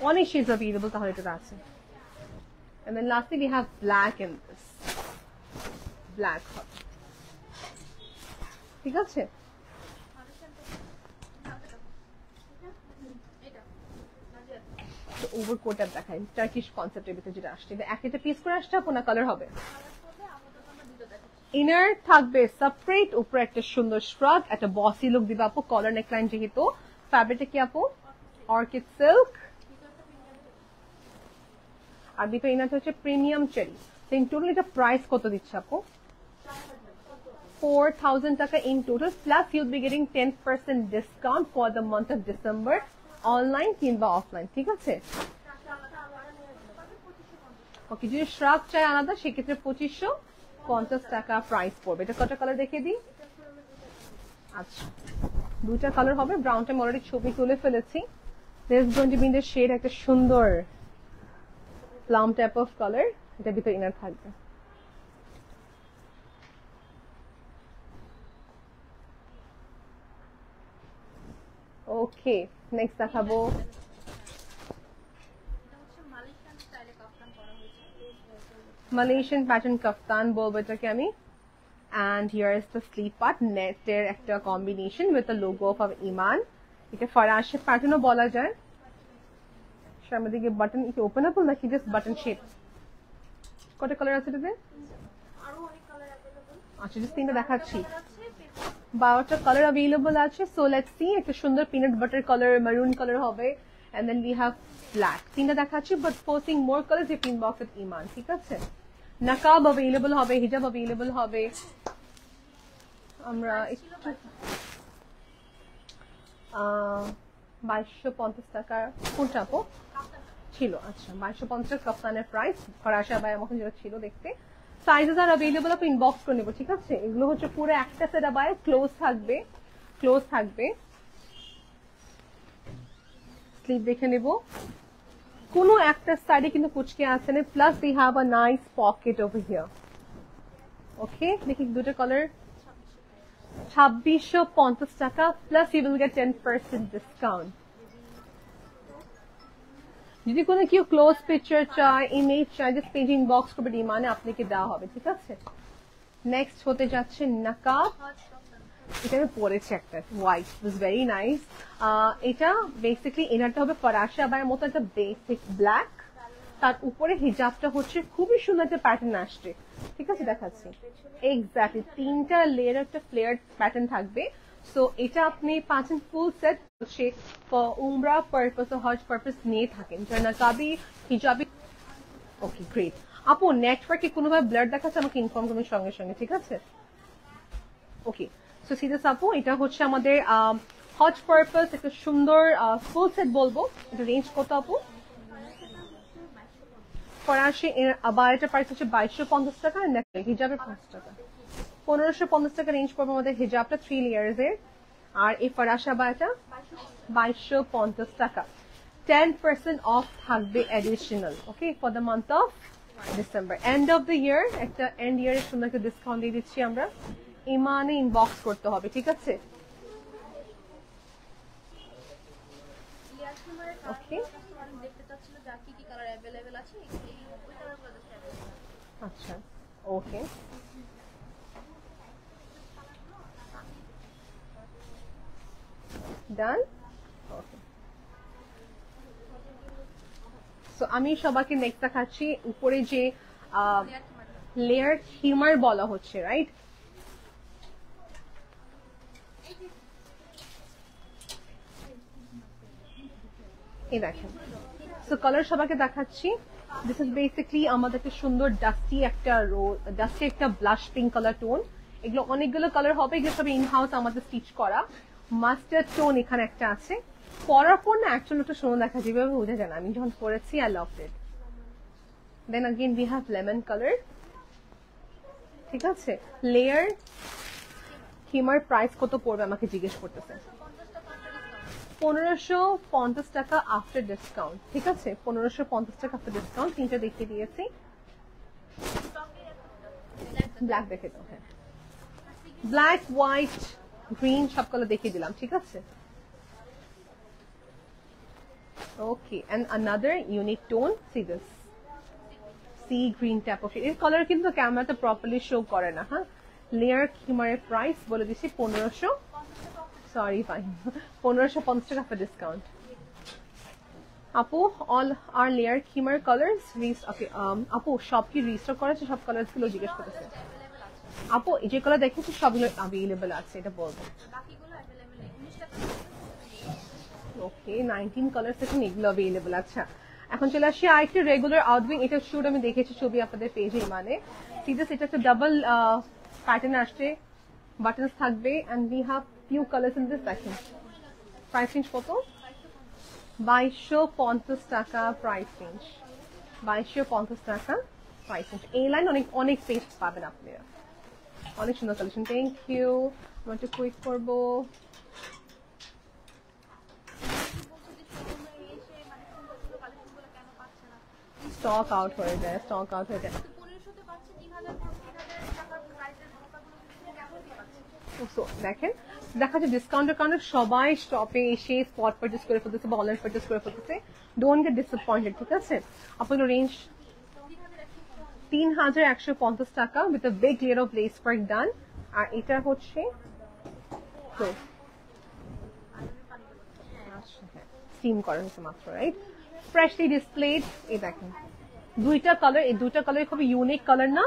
অনেক শেডস अवेलेबल তাহলে এটা আছে। And then lastly we have black in this, black হবে, ঠিক আছে? ওভারকোট আর দেখাই, টার্কিশ কনসেপ্টের ভিতরে যেটা আসছে, একটা পিস করে আসছে আপু না কালার হবে? ইনার থাকবে সেপারেট, উপরে একটা সুন্দর শ্রাগ, একটা বসি লুক দিবে আপু, কলার নেকলাইন যেহেতু। ফ্যাব্রিকটা কি আপু? Orchid silk. আর ভিতরে ইনারটা হচ্ছে প্রিমিয়াম চেরি। ইন টোটাল এটা প্রাইস কত দিচ্ছে আপু? 4000 টাকা in total, plus you will be getting 10% discount for the month of December, online কিংবা অফলাইন, ঠিক আছে? ওকে, যদি শ্রাগ চাই আলাদা সেক্ষেত্রে 2550 টাকা প্রাইস পড়বে। এটা কটা কালার দেখিয়ে দিই? আচ্ছা দুইটা কালার হবে, ব্রাউনটা আমি অলরেডি ছবি তুলে ফেলেছি। This is going to be in the shade একটা সুন্দর প্লাম টাইপ অফ কালার, এটা ভিতরে ইনার থাকবে। ওকে নেক্সট দেখাবো মালয়েশিয়ান প্যাটার্ন কাফতান বলবো এটাকে আমি। and here is the sleeve part, নেটের একটা combination with the logo of our ইমান। এটা ফরাসি প্যাটার্নও বলা যায়। সামনের দিকে বাটন কি ওপেন আপ নাকি জাস্ট বাটন শেপ? কত কালার আছে এটাতে? আরো অনেক কালার अवेलेबल। আচ্ছা জাস্ট তিনটা দেখাচ্ছি, 12টা কালার अवेलेबल আছে। সো লেটস সি, একটা সুন্দর peanut butter colour, maroon colour হবে, and then we have black। তিনটা দেখাচ্ছি, but forcing more colours inbox with Iman, ঠিক আছে? নাকাব अवेलेबल হবে, হিজাব अवेलेबल হবে। আমরা একটু 2250 টাকা কোনটা আপু ছিল? আচ্ছা 2250 কাফতানের প্রাইস, ফরাসি আবায়ার মতন যেটা ছিল দেখতে। সাইজেস আর अवेलेबल আপনি ইনবক্স করে নেব, ঠিক আছে? এগুলো হচ্ছে পুরো একটা সেট আবায়া, ক্লোজ থাকবে, ক্লোজ থাকবে। স্লিভ দেখে নেব, কোনো একটা সাইডে কিন্তু কুচকে আছে না, plus we have a nice pocket over here. Okay দেখি দুটো কালার, 2650 টাকা plus you will get 10% discount. যদি কোনো কেউ ক্লোজ পিকচার চায়, ইমেজ চায়, জাস্ট পেজ ইনবক্স করবে, ইমানে আপনাকে দেওয়া হবে, ঠিক আছে। নেক্সট হতে যাচ্ছে নাকাব। এটা আমি পরেছি একটা হোয়াইট, ওয়াজ ভেরি নাইস। এটা বেসিক্যালি এনারটা হবে ফরাসি আবার মতো একটা বেসিক ব্ল্যাক, তার উপরে হিজাবটা হচ্ছে খুবই সুন্দর একটা প্যাটার্ন আসছে, ঠিক আছে দেখাচ্ছি। এক্স্যাক্টলি 3টা লেয়ার একটা ফ্লেয়ার প্যাটার্ন থাকবে। সো এটা আপনি পাচ্ছেন ফুল সেট, হচ্ছে উমরা পারপাস ও হজ পারপাস নিয়ে থাকেন, যারা নাকাবি হিজাবি। ওকে গ্রেট আপু, নেটওয়ার্কে কোনোভাবে ব্লার দেখাচ্ছে আমাকে ইনফর্ম করবেন সঙ্গে সঙ্গে, ঠিক আছে। ওকে সো সিরিয়াস আপু, এটা হচ্ছে আমাদের হজ পারপাস একটা সুন্দর ফুল সেট বলবো। এটা রেঞ্জ কত আপু? ফরাসি আবার এটা প্রাইস হচ্ছে 2250 টাকা, হিজাবের 5 টাকা 1550 টাকা রেঞ্জ পড়বে আমাদের হিজাবটা 3 লেয়ার্স এর। আর এই ফরাসি আবার এটা 2250 টাকা। 10% অফ থাকবে additional, okay, for the month of December. End of the year একটা এন্ড ইয়ারের সুন্দর একটা ডিসকাউন্ট দিয়ে দিচ্ছি আমরা। ইমানে ইনবক্স করতে হবে, ঠিক আছে। ওকে আচ্ছা ওকে ডান। ওকে সো আমি সবাইকে নেক্সট দেখাচ্ছি উপরে যে লেয়ার হিমার বলা হচ্ছে, রাইট। এই দেখেন, সো কালার সবাইকে দেখাচ্ছি। দিস ইজ বেসিক্যালি আমাদের একটা সুন্দর ডাস্টি একটা ব্লাশ পিঙ্ক কালার টোন। এগুলো অনেকগুলো কালার হবে, এগুলো সব ইন হাউস আমাদের স্টিচ করা। মাস্টার্ড টোন এখানে একটা আছে। পরার পর না অ্যাকচুয়ালি একটা সুন্দর দেখা যেভাবে বোঝা যায় না, আমি যখন পরেছি I loved it. Then again we have lemon colour, ঠিক আছে। লেয়ার হিমার প্রাইস কত পড়বে আমাকে জিজ্ঞেস করতেছে। 1550 টাকা আফটার ডিসকাউন্ট, ঠিক আছে। 1550 টাকা আফটার ডিসকাউন্ট। 3টা দেখিয়ে দিয়েছি। ব্ল্যাক দেখে দাও, হ্যাঁ ব্ল্যাক হোয়াইট গ্রিন সব কালার দেখিয়ে দিলাম, ঠিক আছে। Okay and another unique tone, see this sea green type of. এই কালার কিন্তু ক্যামেরাতে প্রপারলি শো করে না, হ্যাঁ। লেয়ার হিমারের প্রাইস বলে দিচ্ছি 1500, সরি ফাইন 1550 টাকা ফর ডিসকাউন্ট। আপু অল আর লেয়ার হিমার কালার্স ওকে আপু সব কি রিস্টক করা আছে? সব কালার্স গুলো জিজ্ঞেস করতেছে আপু। যে কালার দেখেছি সবগুলো অ্যাভেলেবল আছে, এটা বলবো। ওকে 19 কালার সেকশন এগুলো অ্যাভেলেবল। আচ্ছা এখন চলে আসি আরেকটা রেগুলার আউটউইং। এটা শুট আমি দেখেছি ছবি আপনাদের পেজে, মানে সিরিয়াস এটা একটা ডাবল প্যাটার্ন আসছে, বাটনস থাকবে and we have few colors in this section. Price range কত? 2250 টাকা প্রাইস রেঞ্জ, 2250 টাকা প্রাইস রেঞ্জ। এই লাইন অনেক অনেক পেজ পাবেন আপনারা, অনেক সুন্দর কালেকশন। Thank you. আমি একটু কুইক করবো। স্টক আউট হয়ে যায়, স্টক আউট হয়ে যায়। দেখেন দেখা যাচ্ছে ডিসকাউন্টের কারণে সবাই স্টপে এসে স্পট পারচেস করে ফেলতেছে বা অনলাইন পারচেস করে ফেলতেছে। ডোন্ট গেট ডিসঅ্যাপয়েন্টেড, ঠিক আছে। আপনার রেঞ্জ 3150 টাকা with a big layer of lace work done. আর এটা হচ্ছে স্টিম করা হয়েছে মাত্র, রাইট। Freshly displayed. এই দেখেন দুইটা কালার, এই দুইটা কালার খুবই ইউনিক কালার না।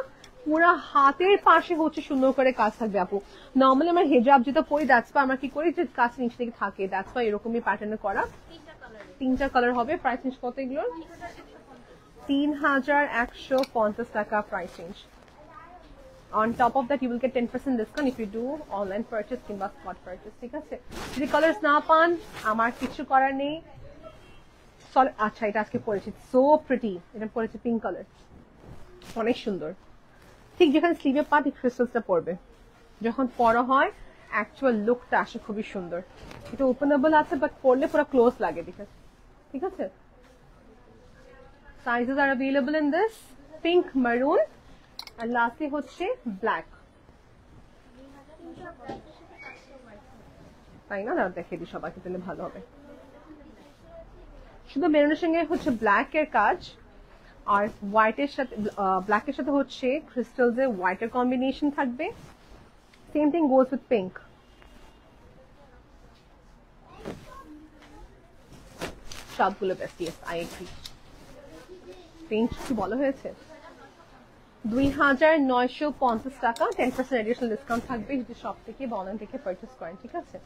পুরো হাতের পাশে হচ্ছে সুন্দর করে কাজ থাকবে আপু। নর্মালি আমার হিজাব যেটা পরি দ্যাটস ওয়াই আমরা কি করি যে কাজ নিচে থেকে থাকে, দ্যাটস ওয়াই এরকমই প্যাটার্নে করা। 3টা কালার হবে। প্রাইস রেঞ্জ কত এগুলোর? 3150 টাকা price range. On top of that you will get 10% discount if you do online purchase কিংবা স্পট পারচেস, ঠিক আছে। যদি কালার্স না পান আমার কিছু করার নেই। আচ্ছা এটা আজকে পরেছি, সো প্রিটি। এটা পরেছে পিঙ্ক কালার, অনেক সুন্দর। ঠিক যেখানে স্লিভে পা ঠিক ক্রিস্টালসটা পড়বে, যখন পরা হয় অ্যাকচুয়াল লুকটা আসে খুবই সুন্দর। এটা ওপেনেবল আছে বাট পরলে পুরো ক্লোজ লাগে, ঠিক আছে। Sizes are available in this pink, মারুন আর লাস্টলি হচ্ছে ব্ল্যাক। তাই না? দেখে দিই সবাইকে, তাহলে ভালো হবে। শুধু মেরুনের সঙ্গে হচ্ছে ব্ল্যাক এর কাজ, আর হোয়াইটের সাথে ব্ল্যাকের সাথে হচ্ছে ক্রিস্টালস এর হোয়াইটের কম্বিনেশন থাকবে। Same thing goes with pink. সবগুলো best, yes I agree. Range কি বলা হয়েছে? 2950 টাকা, 10% এডিশনাল ডিসকাউন্ট থাকবে যদি সব থেকে অনলাইন থেকে পারচেস করেন, ঠিক আছে?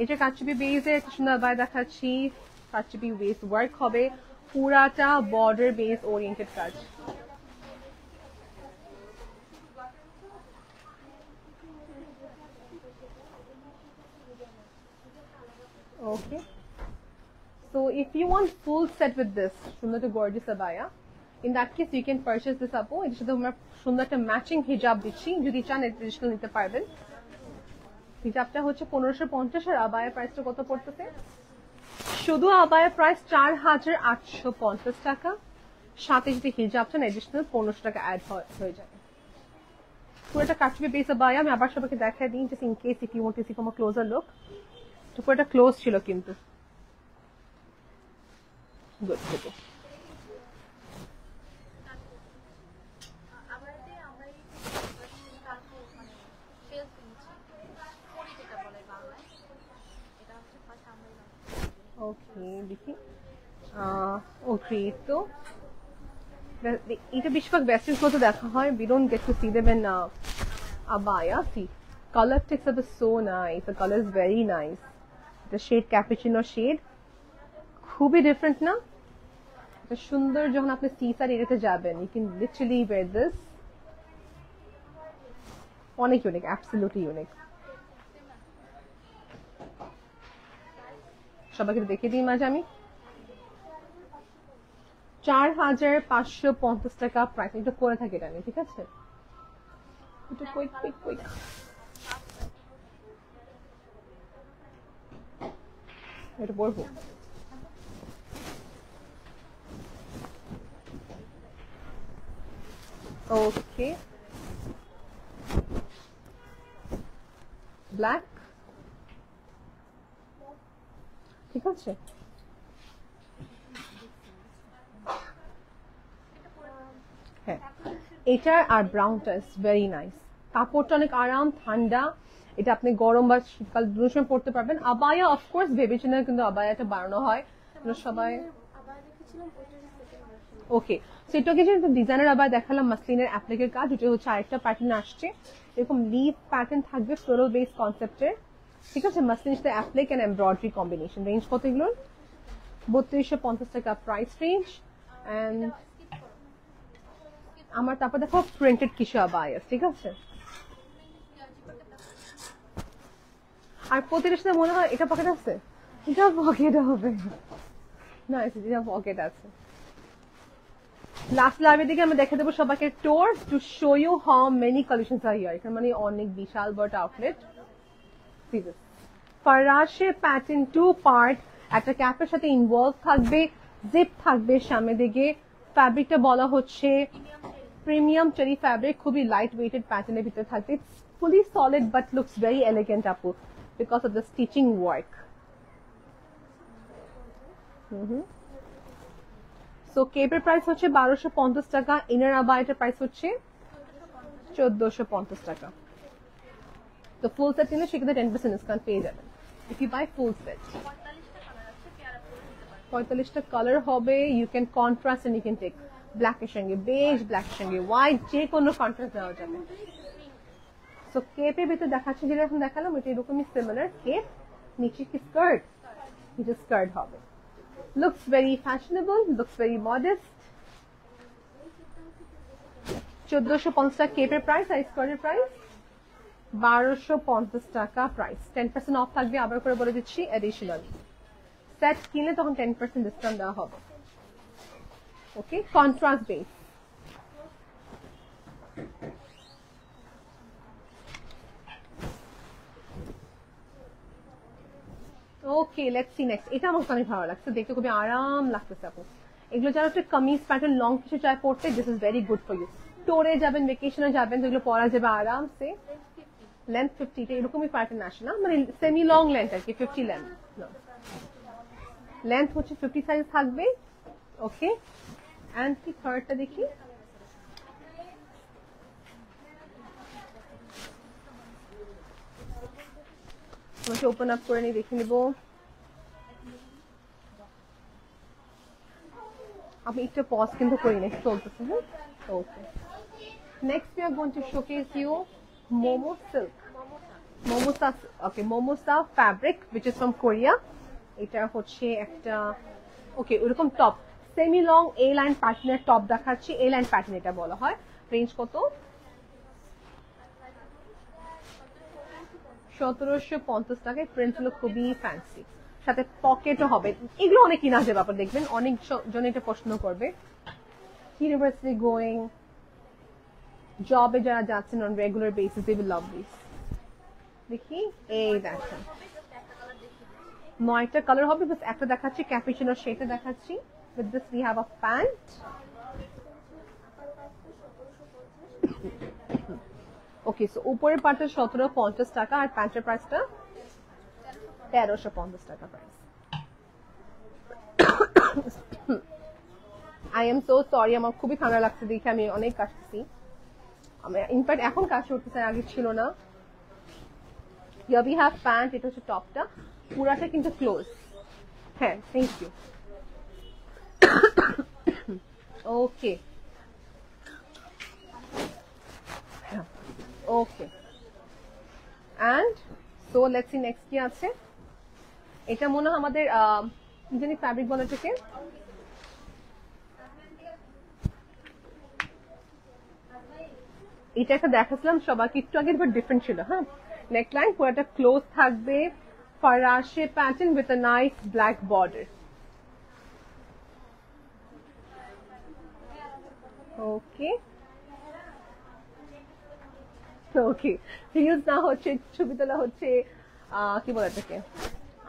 এটা কারচুপি বেজে একটা সুন্দর আবায়া দেখাচ্ছি, কারচুপি ওয়েস্ট ওয়ার্ক হবে, পুরাটা বর্ডার বেস ওরিয়েন্টেড কাজ। Okay, so if you want full set with this সুন্দর একটা gorgeous abaya, in that case you can purchase this আপু। এটার সাথে আমরা সুন্দর একটা ম্যাচিং হিজাব দিচ্ছি, যদি চান এডিশনাল নিতে পারবেন। হিজাবটা হচ্ছে 1550 আর আবায়া প্রাইসটা কত পড়তেছে? শুধু আবায়া প্রাইস 4850 টাকা, সাথে যদি হিজাব চান এডিশনাল 1500 টাকা অ্যাড হয়ে যাবে। পুরোটা কারচুপি বেস আবায়া আমি আবার সবাইকে দেখাই দিই, just in case if you want to see from a closer look. তো পুরোটা ক্লোজ ছিল কিন্তু গুড গুড। ওকে দেখি, ওকে তো এটা বেশিরভাগ বেস্টের মতো দেখা হয়, we don't get to see them in abaya. See, color sticks are so nice, the color is very nice, the shade cappuccino shade খুবই ডিফারেন্ট না? এটা সুন্দর, যখন আপনি সিসার এরিয়াতে যাবেন you can literally wear this, অনেক ইউনিক, অ্যাবসলিউটলি ইউনিক। সবাইকে দেখে দিই মাঝে আমি 4550 টাকা প্রাইস। এটা করে থাকে এটা, ঠিক আছে? এটা কুইক কুইক কুইক। এটা পরবো। ওকে, ব্ল্যাক, ঠিক আছে? হ্যাঁ, এটা আর ব্রাউনটা ইজ ভেরি নাইস, কাপড়টা অনেক আরাম, ঠান্ডা। এটা আপনি গরম বা শীতকাল দুটোর সময় পড়তে পারবেন। আবায়া অফকোর্স ভেবেছিলেন, কিন্তু আবায়াটা বানানো হয় সবাই। ওকে, সেটা কিছু ডিজাইনার আবার দেখালাম, মাসলিনের অ্যাপ্লিকের কাজ, এটা হচ্ছে আরেকটা প্যাটার্ন আসছে, এরকম লিভ প্যাটার্ন থাকবে ফ্লোরাল বেস কনসেপ্টের, ঠিক আছে? মাসলিনের সাথে applique and embroidery combination. Range কত এগুলোর? 3250 টাকা প্রাইস রেঞ্জ। এন্ড আমার তারপর দেখো প্রিন্টেড কিছু আবায়া, ঠিক আছে? আর প্রতিটার সাথে মনে হয় এটা পকেট আছে, এটা পকেট হবে না, এটা পকেট আছে। লাস্ট লাইভের দিকে আমরা দেখে দেবো সবাইকে tour to show you how many collections are here. এখানে মানে অনেক বিশাল বড় আউটলেট। ফরাশে প্যাটার্ন 2 পার্ট, একটা ক্যাপের সাথে ইনভলভ থাকবে, জিপ থাকবে সামনের দিকে। ফ্যাব্রিকটা বলা হচ্ছে প্রিমিয়াম চেরি ফ্যাব্রিক, খুবই লাইট ওয়েটেড প্যাটার্নের ভিতরে থাকবে। It's fully solid but looks very elegant আপু, because of the stitching work. So কেপের প্রাইস হচ্ছে 1250 টাকা, ইনার আবায়াটার প্রাইস হচ্ছে 1450 টাকা। তো ফুল সেট নিলে সেক্ষেত্রে 10% ডিসকাউন্ট পেয়ে যাবেন if you buy full set. 45টা কালার হবে, you can contrast and you can take ব্ল্যাকের সঙ্গে বেজ, ব্ল্যাকের সঙ্গে হোয়াইট, যে কোনো কন্ট্রাস্ট দেওয়া যাবে। সো কেপের ভিতরে দেখাচ্ছে যেটা এখন দেখালাম, এটা এরকমই সিমিলার কেপ, নিচে কি স্কার্ট, নিচে স্কার্ট হবে। Looks very fashionable, looks very modest. 1450 টাকা কেপের প্রাইস, আর স্কার্টের প্রাইস 1250 টাকা প্রাইস। 10% অফ থাকবে, আবার করে বলে দিচ্ছি অ্যাডিশনাল। সেট কিনলে তখন 10% ডিসকাউন্ট দেওয়া হবে। Okay, contrast base. Okay, let's see next. এটা আমার অনেক ভালো লাগছে, দেখতে খুবই আরাম লাগতেছে আপু। এগুলো যারা একটা কামিজ প্যাটার্ন লং কিছু চায় পড়তে, this is very good for you. টোরে যাবেন, ভেকেশনে যাবেন, তো এগুলো পরা যাবে আরামসে। লেন্থ 50, এটা এরকমই প্যাটার্ন আসে না, মানে সেমি লং লেন্থ আর কি, 50 লেন্থ না, লেন্থ হচ্ছে 50 সাইজ থাকবে। ওকে, এন্ড কি থার্ডটা দেখি, তোমাকে ওপেন আপ করে নিয়ে দেখে নিব। আমি একটু পজ কিন্তু করি না, চলতেছে। হ্যাঁ, ওকে, next we are going to showcase you Momo silk, Momosa, okay, Momosa fabric which is from Korea. এটা হচ্ছে একটা ওকে ওরকম টপ, সেমি লং এ লাইন প্যাটার্নের টপ দেখাচ্ছি, এ লাইন প্যাটার্ন এটা বলা হয়। রেঞ্জ কত? 1750 টাকায়। প্রিন্ট গুলো খুবই ফ্যান্সি, সাথে পকেটও হবে। এগুলো অনেক কিনা যে ব্যাপার, দেখবেন অনেক জন এটা পছন্দ করবে। ইউনিভার্সিটি গোয়িং, জবে যারা যাচ্ছেন on regular basis, they will love this. দেখি, এই দেখেন 9টা কালার হবে, বাস একটা দেখাচ্ছি ক্যাপুচিনো, সেটা দেখাচ্ছি। With this we have a pant. Okay, so উপরের পার্টটা 1750 টাকা, আর প্যান্টের প্রাইসটা 1350 টাকা price. I am so sorry, আমার খুবই ঠান্ডা লাগছে দেখে আমি অনেক কাশতেছি। আমি ইনফ্যাক্ট এখন কাশি উঠতেছে, আগে ছিল না। Here we have pant, এটা হচ্ছে টপটা, পুরাটা কিন্তু ক্লোজ। হ্যাঁ, thank you. Okay okay, and so let's see next কি আছে। এটা মনে হয় আমাদের কি জানি ফ্যাব্রিক বলে থেকে, এটা একটা দেখাচ্ছিলাম সবাইকে একটু আগে, বাট ডিফারেন্ট ছিল। হ্যাঁ, নেকলাইন পুরোটা ক্লোজ থাকবে, ফরাসে pattern with a nice black border. Okay okay, reels না হচ্ছে, ছবি তোলা হচ্ছে, কি বলে এটাকে,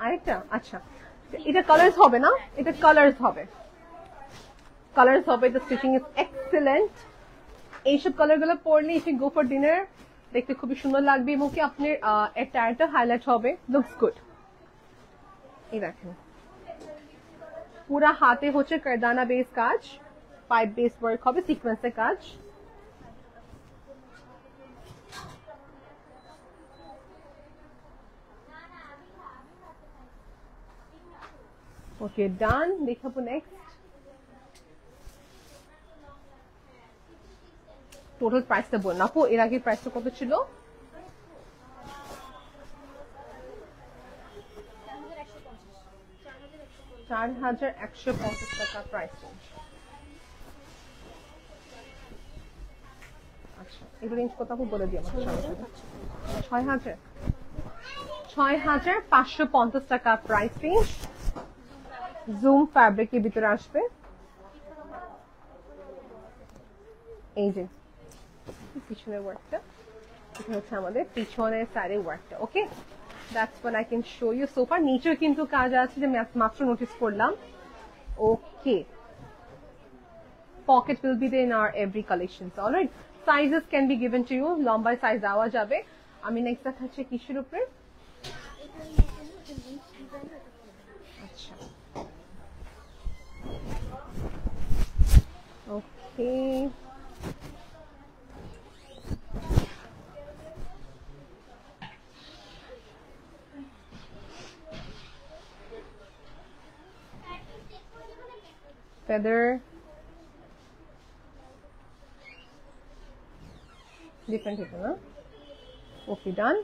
আরেকটা। আচ্ছা, এটা কালার্স হবে না, এটা কালার্স হবে, কালার্স হবে। The stitching is excellent. এইসব কালার গুলো পরলে if you go for dinner দেখতে খুবই সুন্দর লাগবে, এবং কি আপনার অ্যাটায়ারটা হাইলাইট হবে, লুকস গুড। এই দেখেন পুরা হাতে হচ্ছে কারদানা বেস কাজ, পাইপ বেস ওয়ার্ক হবে, সিকোয়েন্সের কাজ। ওকে, ডান। দেখাবো নেক্সট। টোটাল প্রাইসটা বলুন আপু, এর আগে প্রাইসটা কত ছিল? 4150 টাকা প্রাইস রেঞ্জ। আচ্ছা, এগুলো রেঞ্জ কত আপু বলে দিই আমাকে। 6550 টাকা প্রাইস রেঞ্জ। জুম ফ্যাব্রিকের ভিতরে আসবে। এই যে পিছনের ওয়ার্কটা, এটা হচ্ছে আমাদের পিছনের সাইডের ওয়ার্কটা। Okay, that's what I can show you so far. নিচেও কিন্তু কাজ আছে, যে মাত্র নোটিস করলাম। Okay, pocket will be there in our every collections. All right, sizes can be given to you, লম্বা সাইজ দেওয়া যাবে। আমি নেক্সট দেখাচ্ছি কিসের উপরে। আচ্ছা, ওকে, feather, different এটা না। ওকে, ডান।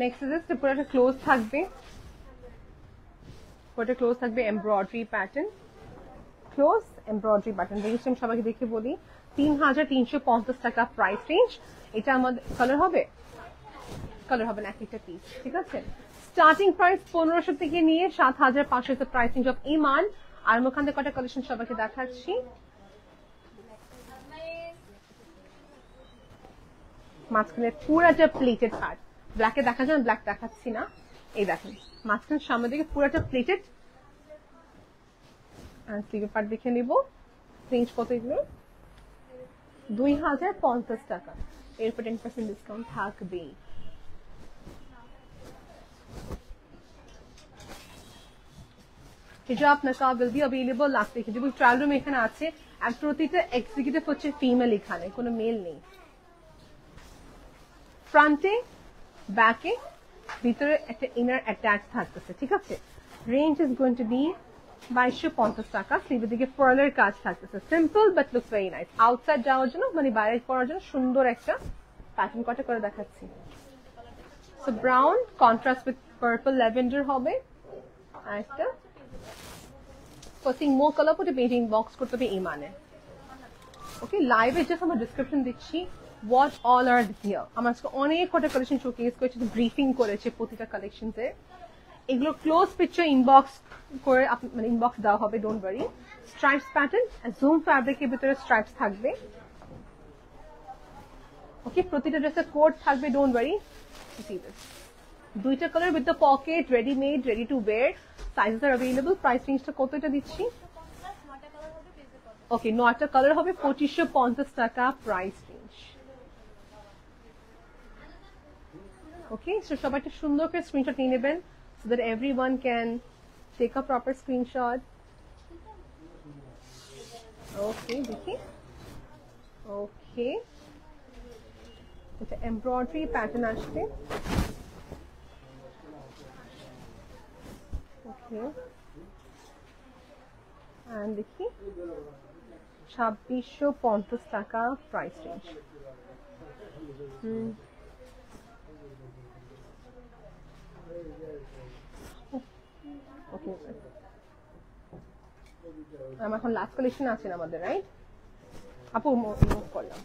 নেক্সট ইজ পুরোটা ক্লোজ থাকবে, পুরোটা ক্লোজ থাকবে, embroidery pattern, close embroidery pattern. Range সবাইকে দেখে বলি, 3350 টাকা প্রাইস রেঞ্জ। এটা আমাদের কালার হবে, কালার হবে না, একটা পিস, ঠিক আছে। স্টার্টিং প্রাইস 1500 থেকে নিয়ে 7500 প্রাইস রেঞ্জ অফ ইমান। আর ওখান থেকে কটা কালেকশন সবাইকে দেখাচ্ছি। মাঝখানে পুরাটা প্লেটেড পার্ট, ব্ল্যাকে দেখা যায়, ব্ল্যাক দেখাচ্ছি না। এই দেখেন মাঝখানে সামনের দিকে পুরাটা প্লেটেড, আর স্লিভের পার্ট দেখে নিব। রেঞ্জ কত এগুলো? 2050 টাকা, এরপর 10% ডিসকাউন্ট থাকবেই। হিজাব নকাব will be available last week, যেগুলো ট্রায়াল রুম এখানে আছে, আর প্রতিটা এক্সিকিউটিভ হচ্ছে ফিমেল, এখানে কোনো মেল নেই। ফ্রন্টে ব্যাকে ভিতরে একটা ইনার অ্যাটাচ থাকতেছে, ঠিক আছে। Range is going to be 2250 টাকা। স্লিভের দিকে পার্লের কাজ থাকতেছে, simple but looks very nice. Outside যাওয়ার জন্য মানে বাইরে পরার জন্য সুন্দর একটা প্যাটার্ন কটা করে দেখাচ্ছি। So brown contrast with purple lavender হবে, আর একটা ফসিং মো কালার পরে পেইন্টিং বক্স করতে হবে ইমানে। ওকে, লাইভে জাস্ট আমরা ডিসক্রিপশন দিচ্ছি what all are here। আমরা আজকে অনেক কটা কালেকশন শোকেস করেছি, ব্রিফিং করেছে প্রতিটা কালেকশনসে। এগুলো ক্লোজ পিকচার ইনবক্স করে মানে ইনবক্স দেওয়া হবে, don't worry. Stripes pattern, zoom ফ্যাব্রিকের ভিতরে স্ট্রাইপস থাকবে। ওকে, প্রতিটা ড্রেসের কোড থাকবে, ডোন্ট ওয়ারি। দুইটা colour with the pocket, ready made, ready to wear. Sizes are available. Price রেঞ্জটা কতটা দিচ্ছি? ওকে, 9টা কালার হবে, 2550 টাকা প্রাইস রেঞ্জ। ওকে, সো সবাই একটা সুন্দর করে স্ক্রিনশট নিয়ে নেবেন so that everyone can take a proper screenshot. ওকে, দেখি। ওকে, এটা এমব্রয়ডারি প্যাটার্ন আসছে। ওকে, and দেখি 2650 টাকা প্রাইস রেঞ্জ। ওকে, আমরা এখন লাস্ট কালেকশন আছেন আমাদের, রাইট আপু? মুভ করলাম।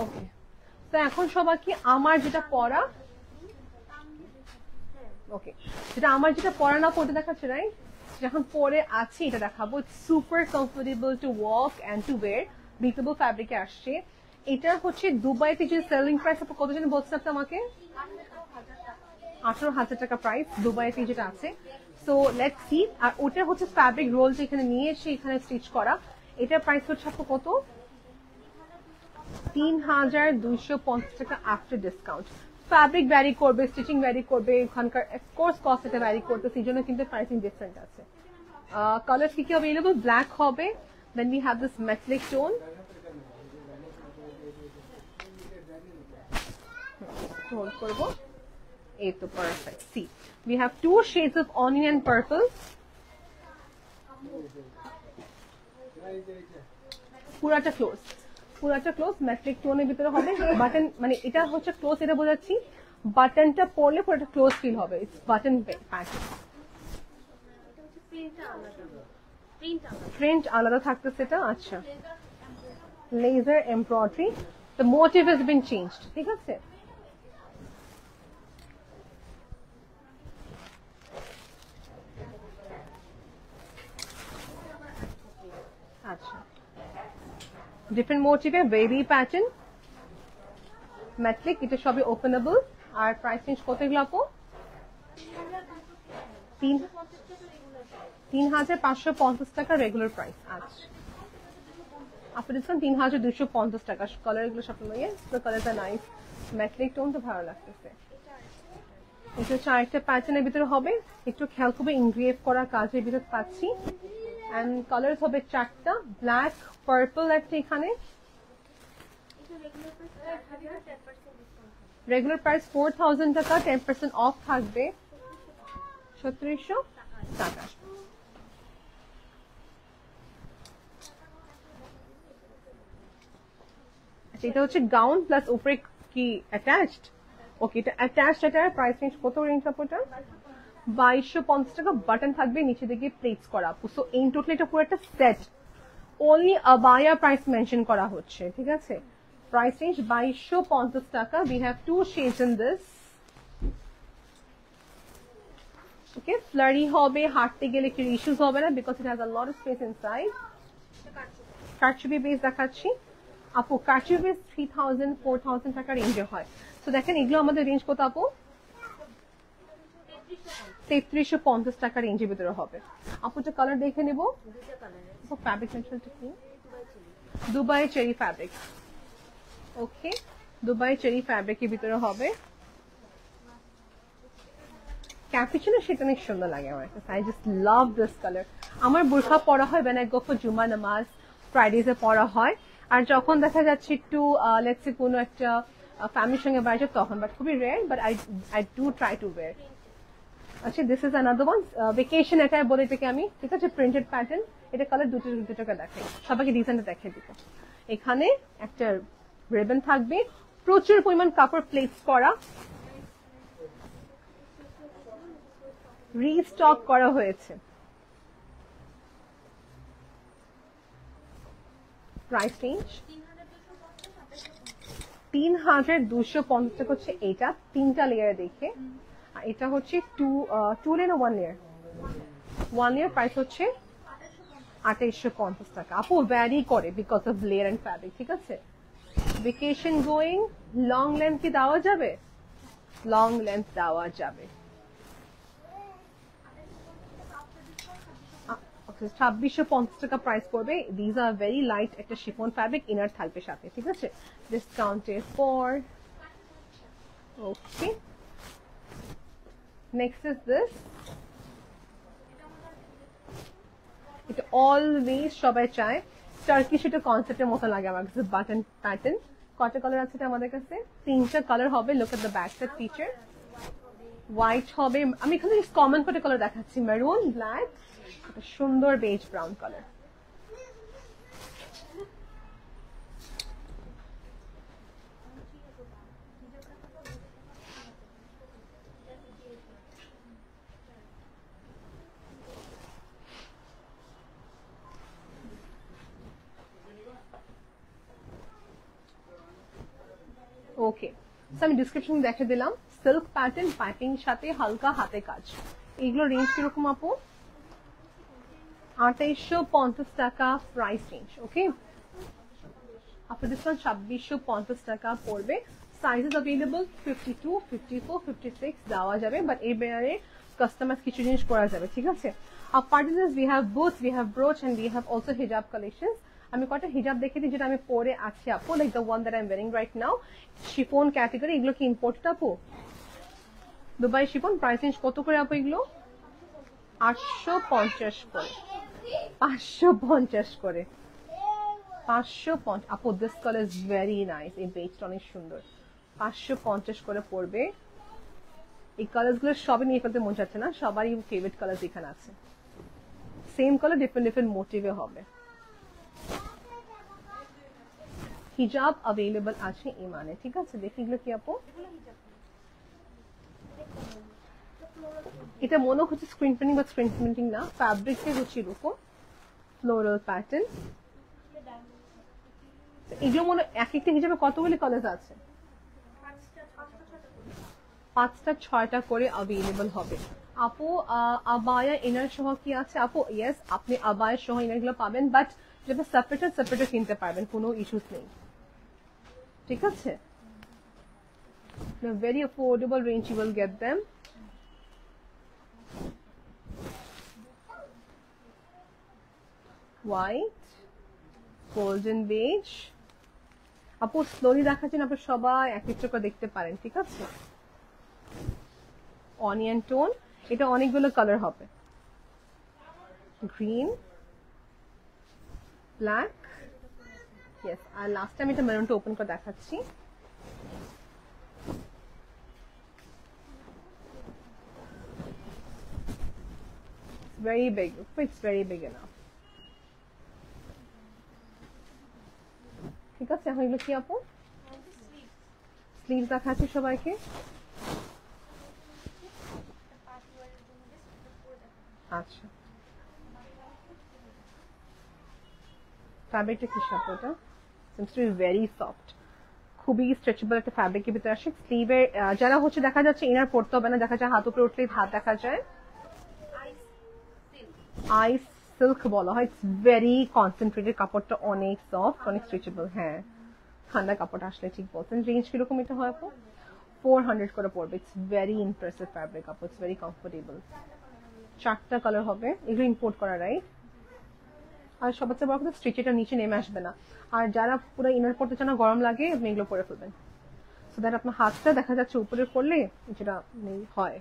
ওকে, তো এখন সবাই কি আমার যেটা পরা, ওকে, যেটা আমার যেটা পরা না পড়তে দেখাচ্ছে, রাইট? যখন পরে আছি এটা দেখাবো। Super comfortable to walk and to wear, breathable ফ্যাব্রিকে আসছে। এটা হচ্ছে দুবাইতে যে সেলিং প্রাইস আপনি কত জন বলছেন আপনি আমাকে? 18,000 টাকা প্রাইস দুবাইতে যেটা আছে। So let's C. আর ওটা হচ্ছে ফ্যাব্রিক রোল যেখানে নিয়ে এসে এখানে স্টিচ করা। এটার প্রাইস হচ্ছে আপু কত? 3250 টাকা আফটার ডিসকাউন্ট। ফ্যাব্রিক ভ্যারি করবে, স্টিচিং ভ্যারি করবে, ওখানকার কোর্স কস্ট এটা ভ্যারি করবে, সেই জন্য কিন্তু প্রাইসিং ডিফারেন্ট আছে। কালার কি কি অ্যাভেলেবল? ব্ল্যাক হবে, then we have this metallic tone, hold করব, এই তো perfect. See we have 2 shades of onion and purple। পুরাটা ক্লোজ, পুরাটা ক্লোজ মেটালিক টোনের ভিতরে হবে। বাটন মানে এটা হচ্ছে ক্লোজ, এটা বোঝাচ্ছি। বাটনটা পরলে পুরোটা ক্লোজ ফিল হবে। It's button pattern. প্রিন্ট আলাদা থাকতেছে এটা। আচ্ছা, laser embroidery, the motif has been changed, ঠিক আছে। আচ্ছা, ডিফারেন্ট মোটিভে বেবি প্যাটার্ন, মেটালিক, এটা সবই ওপেনেবল। আর প্রাইস রেঞ্জ কত এগুলো আপু? 3,550 টাকা রেগুলার প্রাইস। আচ্ছা, আপনি ডিসকাউন্ট 3,250 টাকা। কালার এগুলো সব নিয়ে কালারটা নাইস, মেটালিক টোন তো ভালো লাগতেছে। এটা হচ্ছে আরেকটা প্যাটার্নের ভিতরে হবে, একটু খেয়াল করবে ইনগ্রেভ করা কাজের ভিতরে পাচ্ছি। এন্ড কালার হবে 4টা, ব্ল্যাক, পার্পল একটা এখানে। রেগুলার প্রাইস 4,000 টাকা, 10% অফ থাকবে, 3700 টাকা। আচ্ছা, এটা হচ্ছে গাউন প্লাস উপরে কি অ্যাটাচড? ওকে, এটা অ্যাটাচড। এটার প্রাইস রেঞ্জ কত? রেঞ্জ আপনার 2250 টাকা। বাটন থাকবে নিচে দিকে প্লেটস করা। সো ইন টোটাল এটা পুরো একটা set. Only abaya price mention করা হচ্ছে, ঠিক আছে। প্রাইস রেঞ্জ 2250 টাকা। We have 2 shades in this। Okay, flurry হবে, হাঁটতে গেলে একটু ইস্যুস হবে না, because it has a lot of speech inside. কারচুপি বেস দেখাচ্ছি আপু। কারচুপি বেস 3000 4000 টাকা রেঞ্জে হয়। তো দেখেন এগুলো আমাদের রেঞ্জ কত আপু? 3350 টাকা রেঞ্জের ভিতরে হবে। আপু একটা কালার দেখে নেব। ফ্যাব্রিক ম্যাটেরিয়ালটা কি? Dubai cherry fabric. Okay, Dubai cherry ফ্যাব্রিকের ভিতরে হবে ক্যাপুচিনো, সেটা অনেক সুন্দর লাগে আমার কাছে। I just love this colour. আমার বোরখা পরা হয় when I go for জুমা নামাজ, ফ্রাইডেজে পরা হয়। আর যখন দেখা যাচ্ছে একটু লেটস সে কোনো একটা ফ্যামিলির সঙ্গে বাইরে তখন, বাট খুবই rare, but I do try to wear. আচ্ছা, this is another one vacation, এটাই বলে এটাকে আমি, ঠিক আছে? প্রিন্টেড প্যাটার্ন, এটা কালার দুটোকে দেখাই, সবাইকে ডিজাইনটা দেখিয়ে দিব। এখানে একটা রিবন থাকবে, প্রচুর পরিমাণ কাপড় প্লেটস করা, রিস্টক করা হয়েছে। প্রাইস রেঞ্জ 3250 টাকা হচ্ছে এটা, 3টা লেয়ার দেখে। আর এটা হচ্ছে 2 লেয়ার না 1 লেয়ার? 1 লেয়ার প্রাইস হচ্ছে 2850 টাকা। আপু ভ্যারি করে because of layer and fabric, ঠিক আছে? ভেকেশন গোয়িং, লং লেন্থ কি দেওয়া যাবে? লং লেন্থ দেওয়া যাবে। 2650 টাকা প্রাইস পড়বে। দিজ আর ভেরি লাইট, একটা শিফন ফ্যাব্রিক, ইনার থাকবে সাথে, ঠিক আছে? Discounted for. Okay, next is this. এটা অলওয়েজ সবাই চায়, টার্কিশ এটা কনসেপ্টের মতো লাগে আমার কাছে। বাটন প্যাটার্ন, কটা কালার আছে এটা আমাদের কাছে? 3টা কালার হবে। লুক এট দ্য ব্যাকটা ফিচার। হোয়াইট হবে, আমি এখানে কমন করে কালার দেখাচ্ছি, মেরুন, ব্ল্যাক, সুন্দর বেজ ব্রাউন কালার। ওকে, আমি ডিসক্রিপশন দেখে দিলাম। সিল্ক প্যাটার্ন, পাইপিং সাথে হালকা হাতে কাজ। এগুলো রেঞ্জ কিরকম আপু? 2850 টাকা প্রাইস রেঞ্জ। ওকে, আপনার ডিসকাউন্ট 2650 টাকা পড়বে। সাইজেস অ্যাভেলেবল 52, 54, 56 দেওয়া যাবে, বাট এই বেয়ারে কাস্টমাইজ কিছু জিনিস করা যাবে, ঠিক আছে? Apart from this, we have boots, we have brooch, and we have also hijab collections. আমি কটা হিজাব দেখে দিই যেটা আমি পরে আছি আপু, like the one that I am wearing right now. Chiffon category, এগুলো কি ইম্পোর্টেড আপু? Dubai chiffon. প্রাইস রেঞ্জ কত করে আপু এগুলো? 850 করে, 550 করে, 550। আপু this colour is very nice, এই বেজটা অনেক সুন্দর। 550 করে পড়বে। এই কালার গুলো সবই নিয়ে ফেলতে মন যাচ্ছে না, সবারই ফেভারিট কালার এখানে আছে। সেম কালার ডিফারেন্ট ডিফারেন্ট মোটিভে হবে। হিজাব অ্যাভেলেবল আছে ইমানে, ঠিক আছে? দেখি এগুলো কি আপু? এটা মনে হচ্ছে স্ক্রিন প্রিন্টিং, বা স্ক্রিন প্রিন্টিং না, ফ্যাব্রিকটা হচ্ছে এরকম ফ্লোরাল প্যাটার্ন। এগুলো মনে এক একটা হিসাবে কতগুলি কালার আছে? 5টা 6টা করে অ্যাভেলেবল হবে। আপু আবায়া ইনার সহ কি আছে আপু? ইয়েস, আপনি আবায়া সহ ইনার গুলো পাবেন, বাট যেটা সেপারেট কিনতে পারবেন, কোনো ইস্যুস নেই, ঠিক আছে? Very affordable range, you will get them. White, golden beige. আপু স্লোলি দেখাচ্ছেন, আপনি সবাই এক একটা করে দেখতে পারেন, ঠিক আছে? অনিয়ন টোন, এটা অনেকগুলো কালার হবে। গ্রিন, ব্ল্যাক, ইয়েস, আর লাস্ট টাইম এটা মেরুনটা ওপেন করে দেখাচ্ছি। Very big, it's very big enough. ঠিক আছে, এখন এগুলো কি আপু? স্লিভ দেখাচ্ছি সবাইকে। আচ্ছা, ফ্যাব্রিকটা কি সাপ? ওটা seems to be very soft, খুবই স্ট্রেচেবল একটা ফ্যাব্রিকের ভিতরে আসে। স্লিভে যারা হচ্ছে দেখা যাচ্ছে ইনার পড়তে হবে না, দেখা যায় হাত উপরে উঠলেই হাত দেখা যায়। আইস সিল্ক বলা হয়, ইটস ভেরি কনসেন্ট্রেটেড, কাপড়টা অনেক সফট, অনেক স্ট্রেচেবল। হ্যাঁ, ঠান্ডা কাপড় আসলে ঠিক বলছেন। রেঞ্জ কিরকম এটা হয় আপু? 400 করে পড়বে। ইটস ভেরি ইমপ্রেসিভ ফ্যাব্রিক আপু, ইটস ভেরি কমফোর্টেবল। 4টা কালার হবে। এগুলো ইম্পোর্ট করা, রাইট? আর সবার চেয়ে বড় কথা স্ট্রিচ এটা নিচে নেমে আসবে না। আর যারা পুরো ইনার পড়তে চান না, গরম লাগে, আপনি এগুলো পরে ফেলবেন, সো দ্যাট আপনার হাতটা দেখা যাচ্ছে উপরে পড়লে যেটা হয়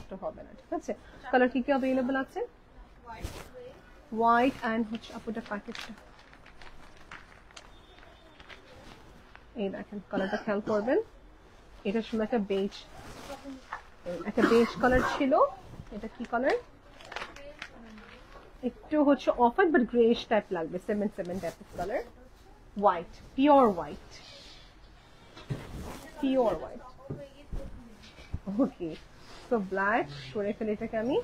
এটা হবে না। ঠিক আছে, কালার কি কি অ্যাভেলেবল আছে? হোয়াইট অ্যান্ড হচ্ছে আপুটা প্যাকেটটা এই দেখেন, কালারটা খেয়াল করবেন। এটা শুধু একটা বেজ, একটা বেজ কালার ছিল। এটা কি কালার? একটু হচ্ছে off white but greyish type লাগবে, 7 type of colour. White, pure white, pure white. Okay, so black সরে ফেলে এটাকে আমি।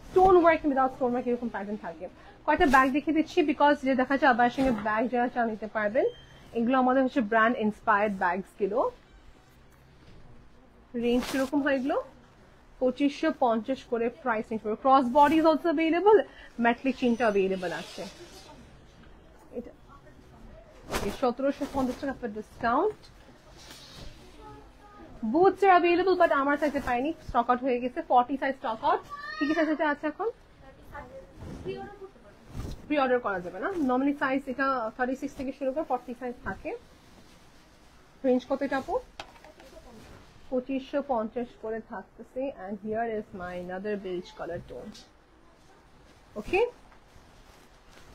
Stone work without stone work এরকম প্যাটার্ন থাকে। কয়টা ব্যাগ দেখিয়ে দিচ্ছি বিকজ যে দেখা যাচ্ছে আবার সঙ্গে ব্যাগ যারা চান নিতে পারবেন। এগুলো আমাদের হচ্ছে ব্র্যান্ড ইন্সপায়ার্ড ব্যাগস গুলো। রেঞ্জ কিরকম হয় এগুলো? 2550 করে প্রাইস রেঞ্জ করবে। Cross body is also available, metallic চেনটা অ্যাভেলেবল আছে। এটা 1750 টাকা for discount. Boots R available but আমার সাইজে পাইনি, স্টক আউট হয়ে গেছে। 40 সাইজ স্টক আউট। কি কি সাইজে আছে এখন? প্রি অর্ডার করা যাবে না, নর্মালি সাইজ এটা 36 থেকে শুরু করে 40 সাইজ থাকে। রেঞ্জ কত এটা আপু? 2550 করে থাকতেছে। and here is my another beige color tone. ওকে,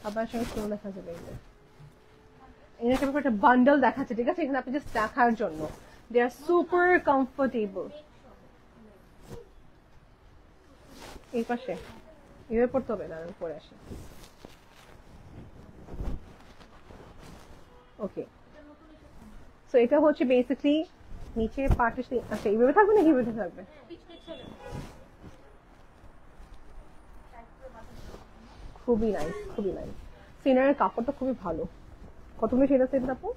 আবার সঙ্গে স্টোন দেখা যাবে। এখানে একটা বান্ডেল দেখাচ্ছে, ঠিক আছে, এখানে আপনি জাস্ট দেখার জন্য। they are super comfortable। এই পাশে এভাবে পড়তে হবে না, আমি পরে আসি। ওকে, সো এটা হচ্ছে বেসিক্যালি নিচে পার্টিশন। আচ্ছা, এইভাবে থাকবে না কিভাবে থাকবে? খুবই নাইস, খুবই নাইস। সিনারের কাপড়টা খুবই ভালো। কতগুলো শেড আছে এটা আপু?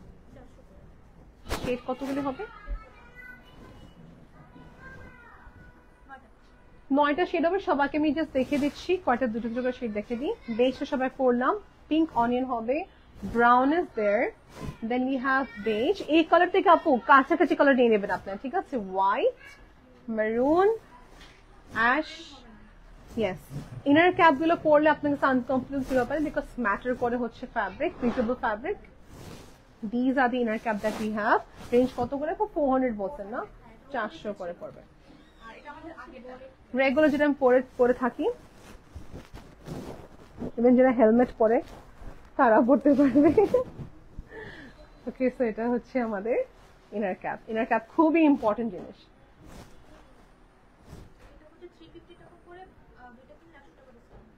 শেড কতগুলো হবে? 9টা শেড হবে। সবাইকে আমি জাস্ট দেখে দিচ্ছি কয়টা, দুটো দুটো শেড দেখে দিই। বেজটা সবাই পরলাম, পিঙ্ক অনিয়ন হবে, brown is there, then we have beige. এই কালার থেকে আপু কাছাকাছি কালার নিয়ে নেবেন আপনার, ঠিক আছে? White, maroon, ash. Yes, inner cap গুলো পরলে আপনাকে আনকমফোর্টেবল ফিল হবে বিকজ ম্যাটার করে হচ্ছে fabric, breathable fabric. These are the inner cap that we have. Range কত করে? 400 বলছেন না, 400 করে পড়বে। রেগুলার যেটা আমি পরে থাকি, ইভেন যারা হেলমেট পরে তারা পড়তে পারবে। ওকে, সো এটা হচ্ছে আমাদের ইনার ক্যাপ। ইনার ক্যাপ খুবই ইম্পর্টেন্ট জিনিস।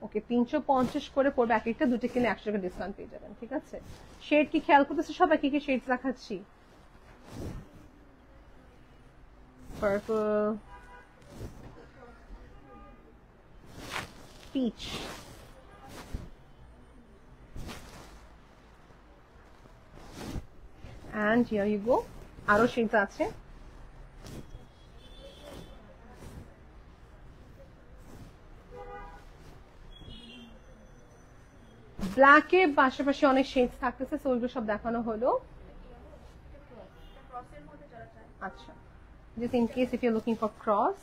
ওকে, 350 করে পড়বে এক একটা, দুটো কিনে 100 টাকা ডিসকাউন্ট পেয়ে যাবেন। ঠিক আছে, শেড কি খেয়াল করতেছে সবাই? কি কি শেড দেখাচ্ছি? Purple, peach, and here you go, আরো শেডস আছে। ব্ল্যাকে পাশাপাশি অনেক শেডস থাকতেছে, সো ওইগুলো সব দেখানো হলো। আচ্ছা, just in case if you're looking for cross,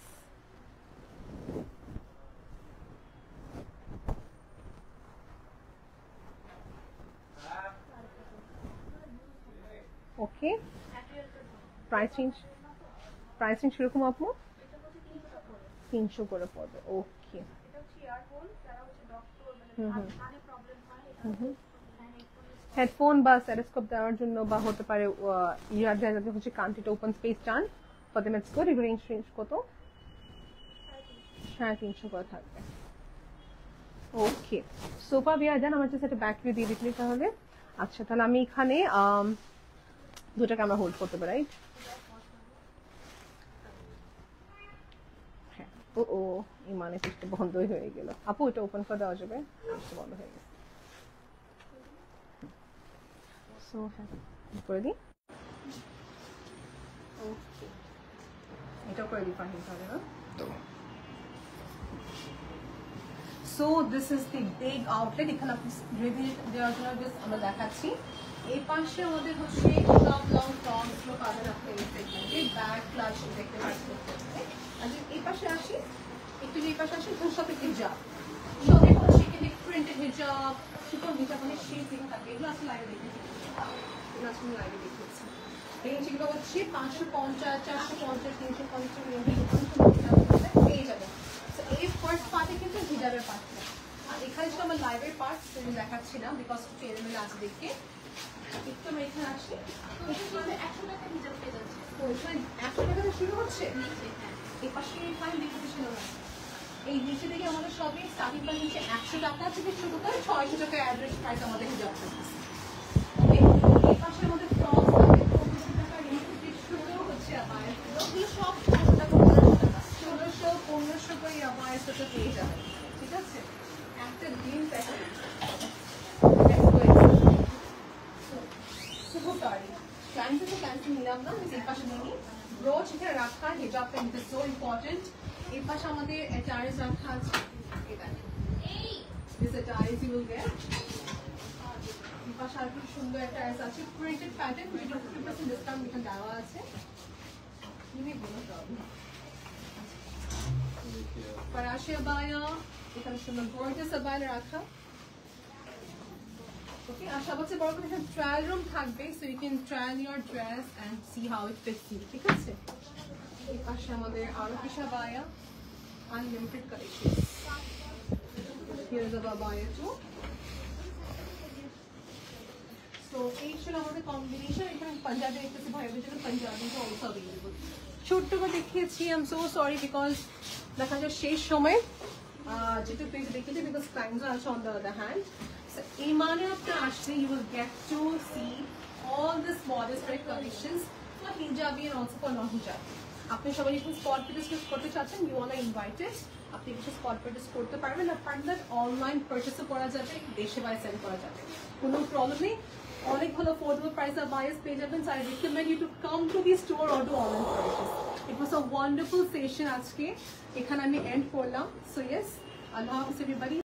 okay. Pricing সেরকম আপু 300 করে পড়বে। ওকে, হেডফোন বা স্টেথোস্কোপ দেওয়ার জন্য বা হতে পারে ইয়ার জায়গাতে হচ্ছে কান্টিটা ওপেন স্পেস চান, for that it's good. Range কত? 350 করে থাকবে। ওকে, সোফা বিয়ার দেন আমার কাছে একটা ব্যাক ভিউ দিয়ে দিতে তাহলে। আচ্ছা, তাহলে আমি এখানে দুটাকে আমরা হোল্ড করতে পারি, রাইট? হ্যাঁ, ও ইমানে পিসটা বন্ধই হয়ে গেল। আপু এটা ওপেন করে দেওয়া যাবে? বন্ধ হয়ে গেছে। সো হ্যাঁ, করে দিই। ওকে, এটাও করে দিই পাঠিয়ে তাহলে না। So this is the big outlet. এখানে আপনি রিভিউ দেওয়ার জন্য জাস্ট আমরা দেখাচ্ছি। এই পাশে আমাদের হচ্ছে সব লং ফ্রন্টস গুলো পাবেন আপনি এই সেগমেন্টে, ব্যাক ক্লাচ দেখতে পাচ্ছেন। আর এই পাশে আসি, একটু এই পাশে আসি, তোর সাথে কি যা সব হচ্ছে এখানে প্রিন্টেড হিজাব, শিফন হিজাব, মানে সেই থেকে থাকে। এগুলো আসলে লাইভে দেখেছি, এগুলো আসলে লাইভে দেখেছি। এই যেগুলো হচ্ছে 550, 450, 350 পেয়ে যাবে। তো এই ফার্স্ট পার্টে কিন্তু হিজাবের পার্টটা, আর এখানে ছিল আমার লাইভের পার্ট, সেটা দেখাচ্ছি না বিকজ এলিমেন্ট আছে দেখে। একটু আমি এখানে আসি, 100 টাকা হিজাব পেয়ে যাচ্ছে। তো এখানে 100 টাকা থেকে শুরু হচ্ছে। এই পাশে এখানে দেখতে ছিল না, এই নিচে থেকে আমাদের সবই স্টার্টিং প্রাইস হচ্ছে 100 টাকা থেকে শুরু করে 600 টাকা অ্যাভারেজ প্রাইস আমাদের হিজাব থাকছে। ওকে, এই পাশে আমাদের ফ্রক থাকে 1500 টাকা রেঞ্জ থেকে শুরু হচ্ছে। আবার ওগুলো সব 100 টাকা 1500 টাকা 1600-1500 করে আবার সেটা পেয়ে যাবে। ঠিক আছে, একটা দিন প্যাকেজ সুপারি ক্যান্সেল তো ক্যান্সেল নিলাম না, এই পাশে নিই ব্রোচ এখানে রাখা, হিজাবটা নিতে সো ইম্পর্টেন্ট। এই পাশে আমাদের অ্যাটায়ার্স রাখা আছে, এটা দিস অ্যাটায়ার্স ইউ উইল গেট। এই পাশে আর খুব সুন্দর অ্যাটায়ার্স আছে, প্রিন্টেড প্যাটার্ন, যেটা 50% ডিসকাউন্ট এখানে দেওয়া আছে। ফরাসি আবায়া, এখানে সুন্দর গর্জিয়াস আবায়া রাখা। ওকে, আর সবচেয়ে বড় কথা এখানে ট্রায়াল রুম থাকবে, so you can trial your dress and see how it fits you. ঠিক আছে, এই পাশে আমাদের আরো কিছু আবায়া, unlimited collection. Here is a আবায়া টু। সো এই ছিল আমাদের কম্বিনেশন। এখানে পাঞ্জাবি দেখতেছি, ভাইয়াদের জন্য পাঞ্জাবি তো অলসো অ্যাভেলেবল। ছোট্ট করে দেখিয়েছি, I am so sorry because দেখা যায় শেষ সময় যেটা পেজ দেখিয়েছি বিকজ ক্লাইন্টস আছে on the other hand. So Imane after actually you will get to see all this modest wear collections for hijabi and also for non-hijabi. আপনি সবাই যখন স্পট পারচেজ করতে চাচ্ছেন, ইউ আর ইনভাইটেড, আপনি কিছু স্পট পারচেজ করতে পারবেন। আর পার্টনার অনলাইন পারচেজও করা যাবে, দেশে বাইরে সেল করা যাবে, কোনো প্রবলেম নেই। অনেক ভালো অ্যাফোর্ডেবল প্রাইস আর বায়ার্স পেয়ে যাবেন। So I recommend you to come to the store or do online purchase. It was a wonderful session আজকে, এখানে আমি এন্ড করলাম। So yes, Allah Hafiz everybody.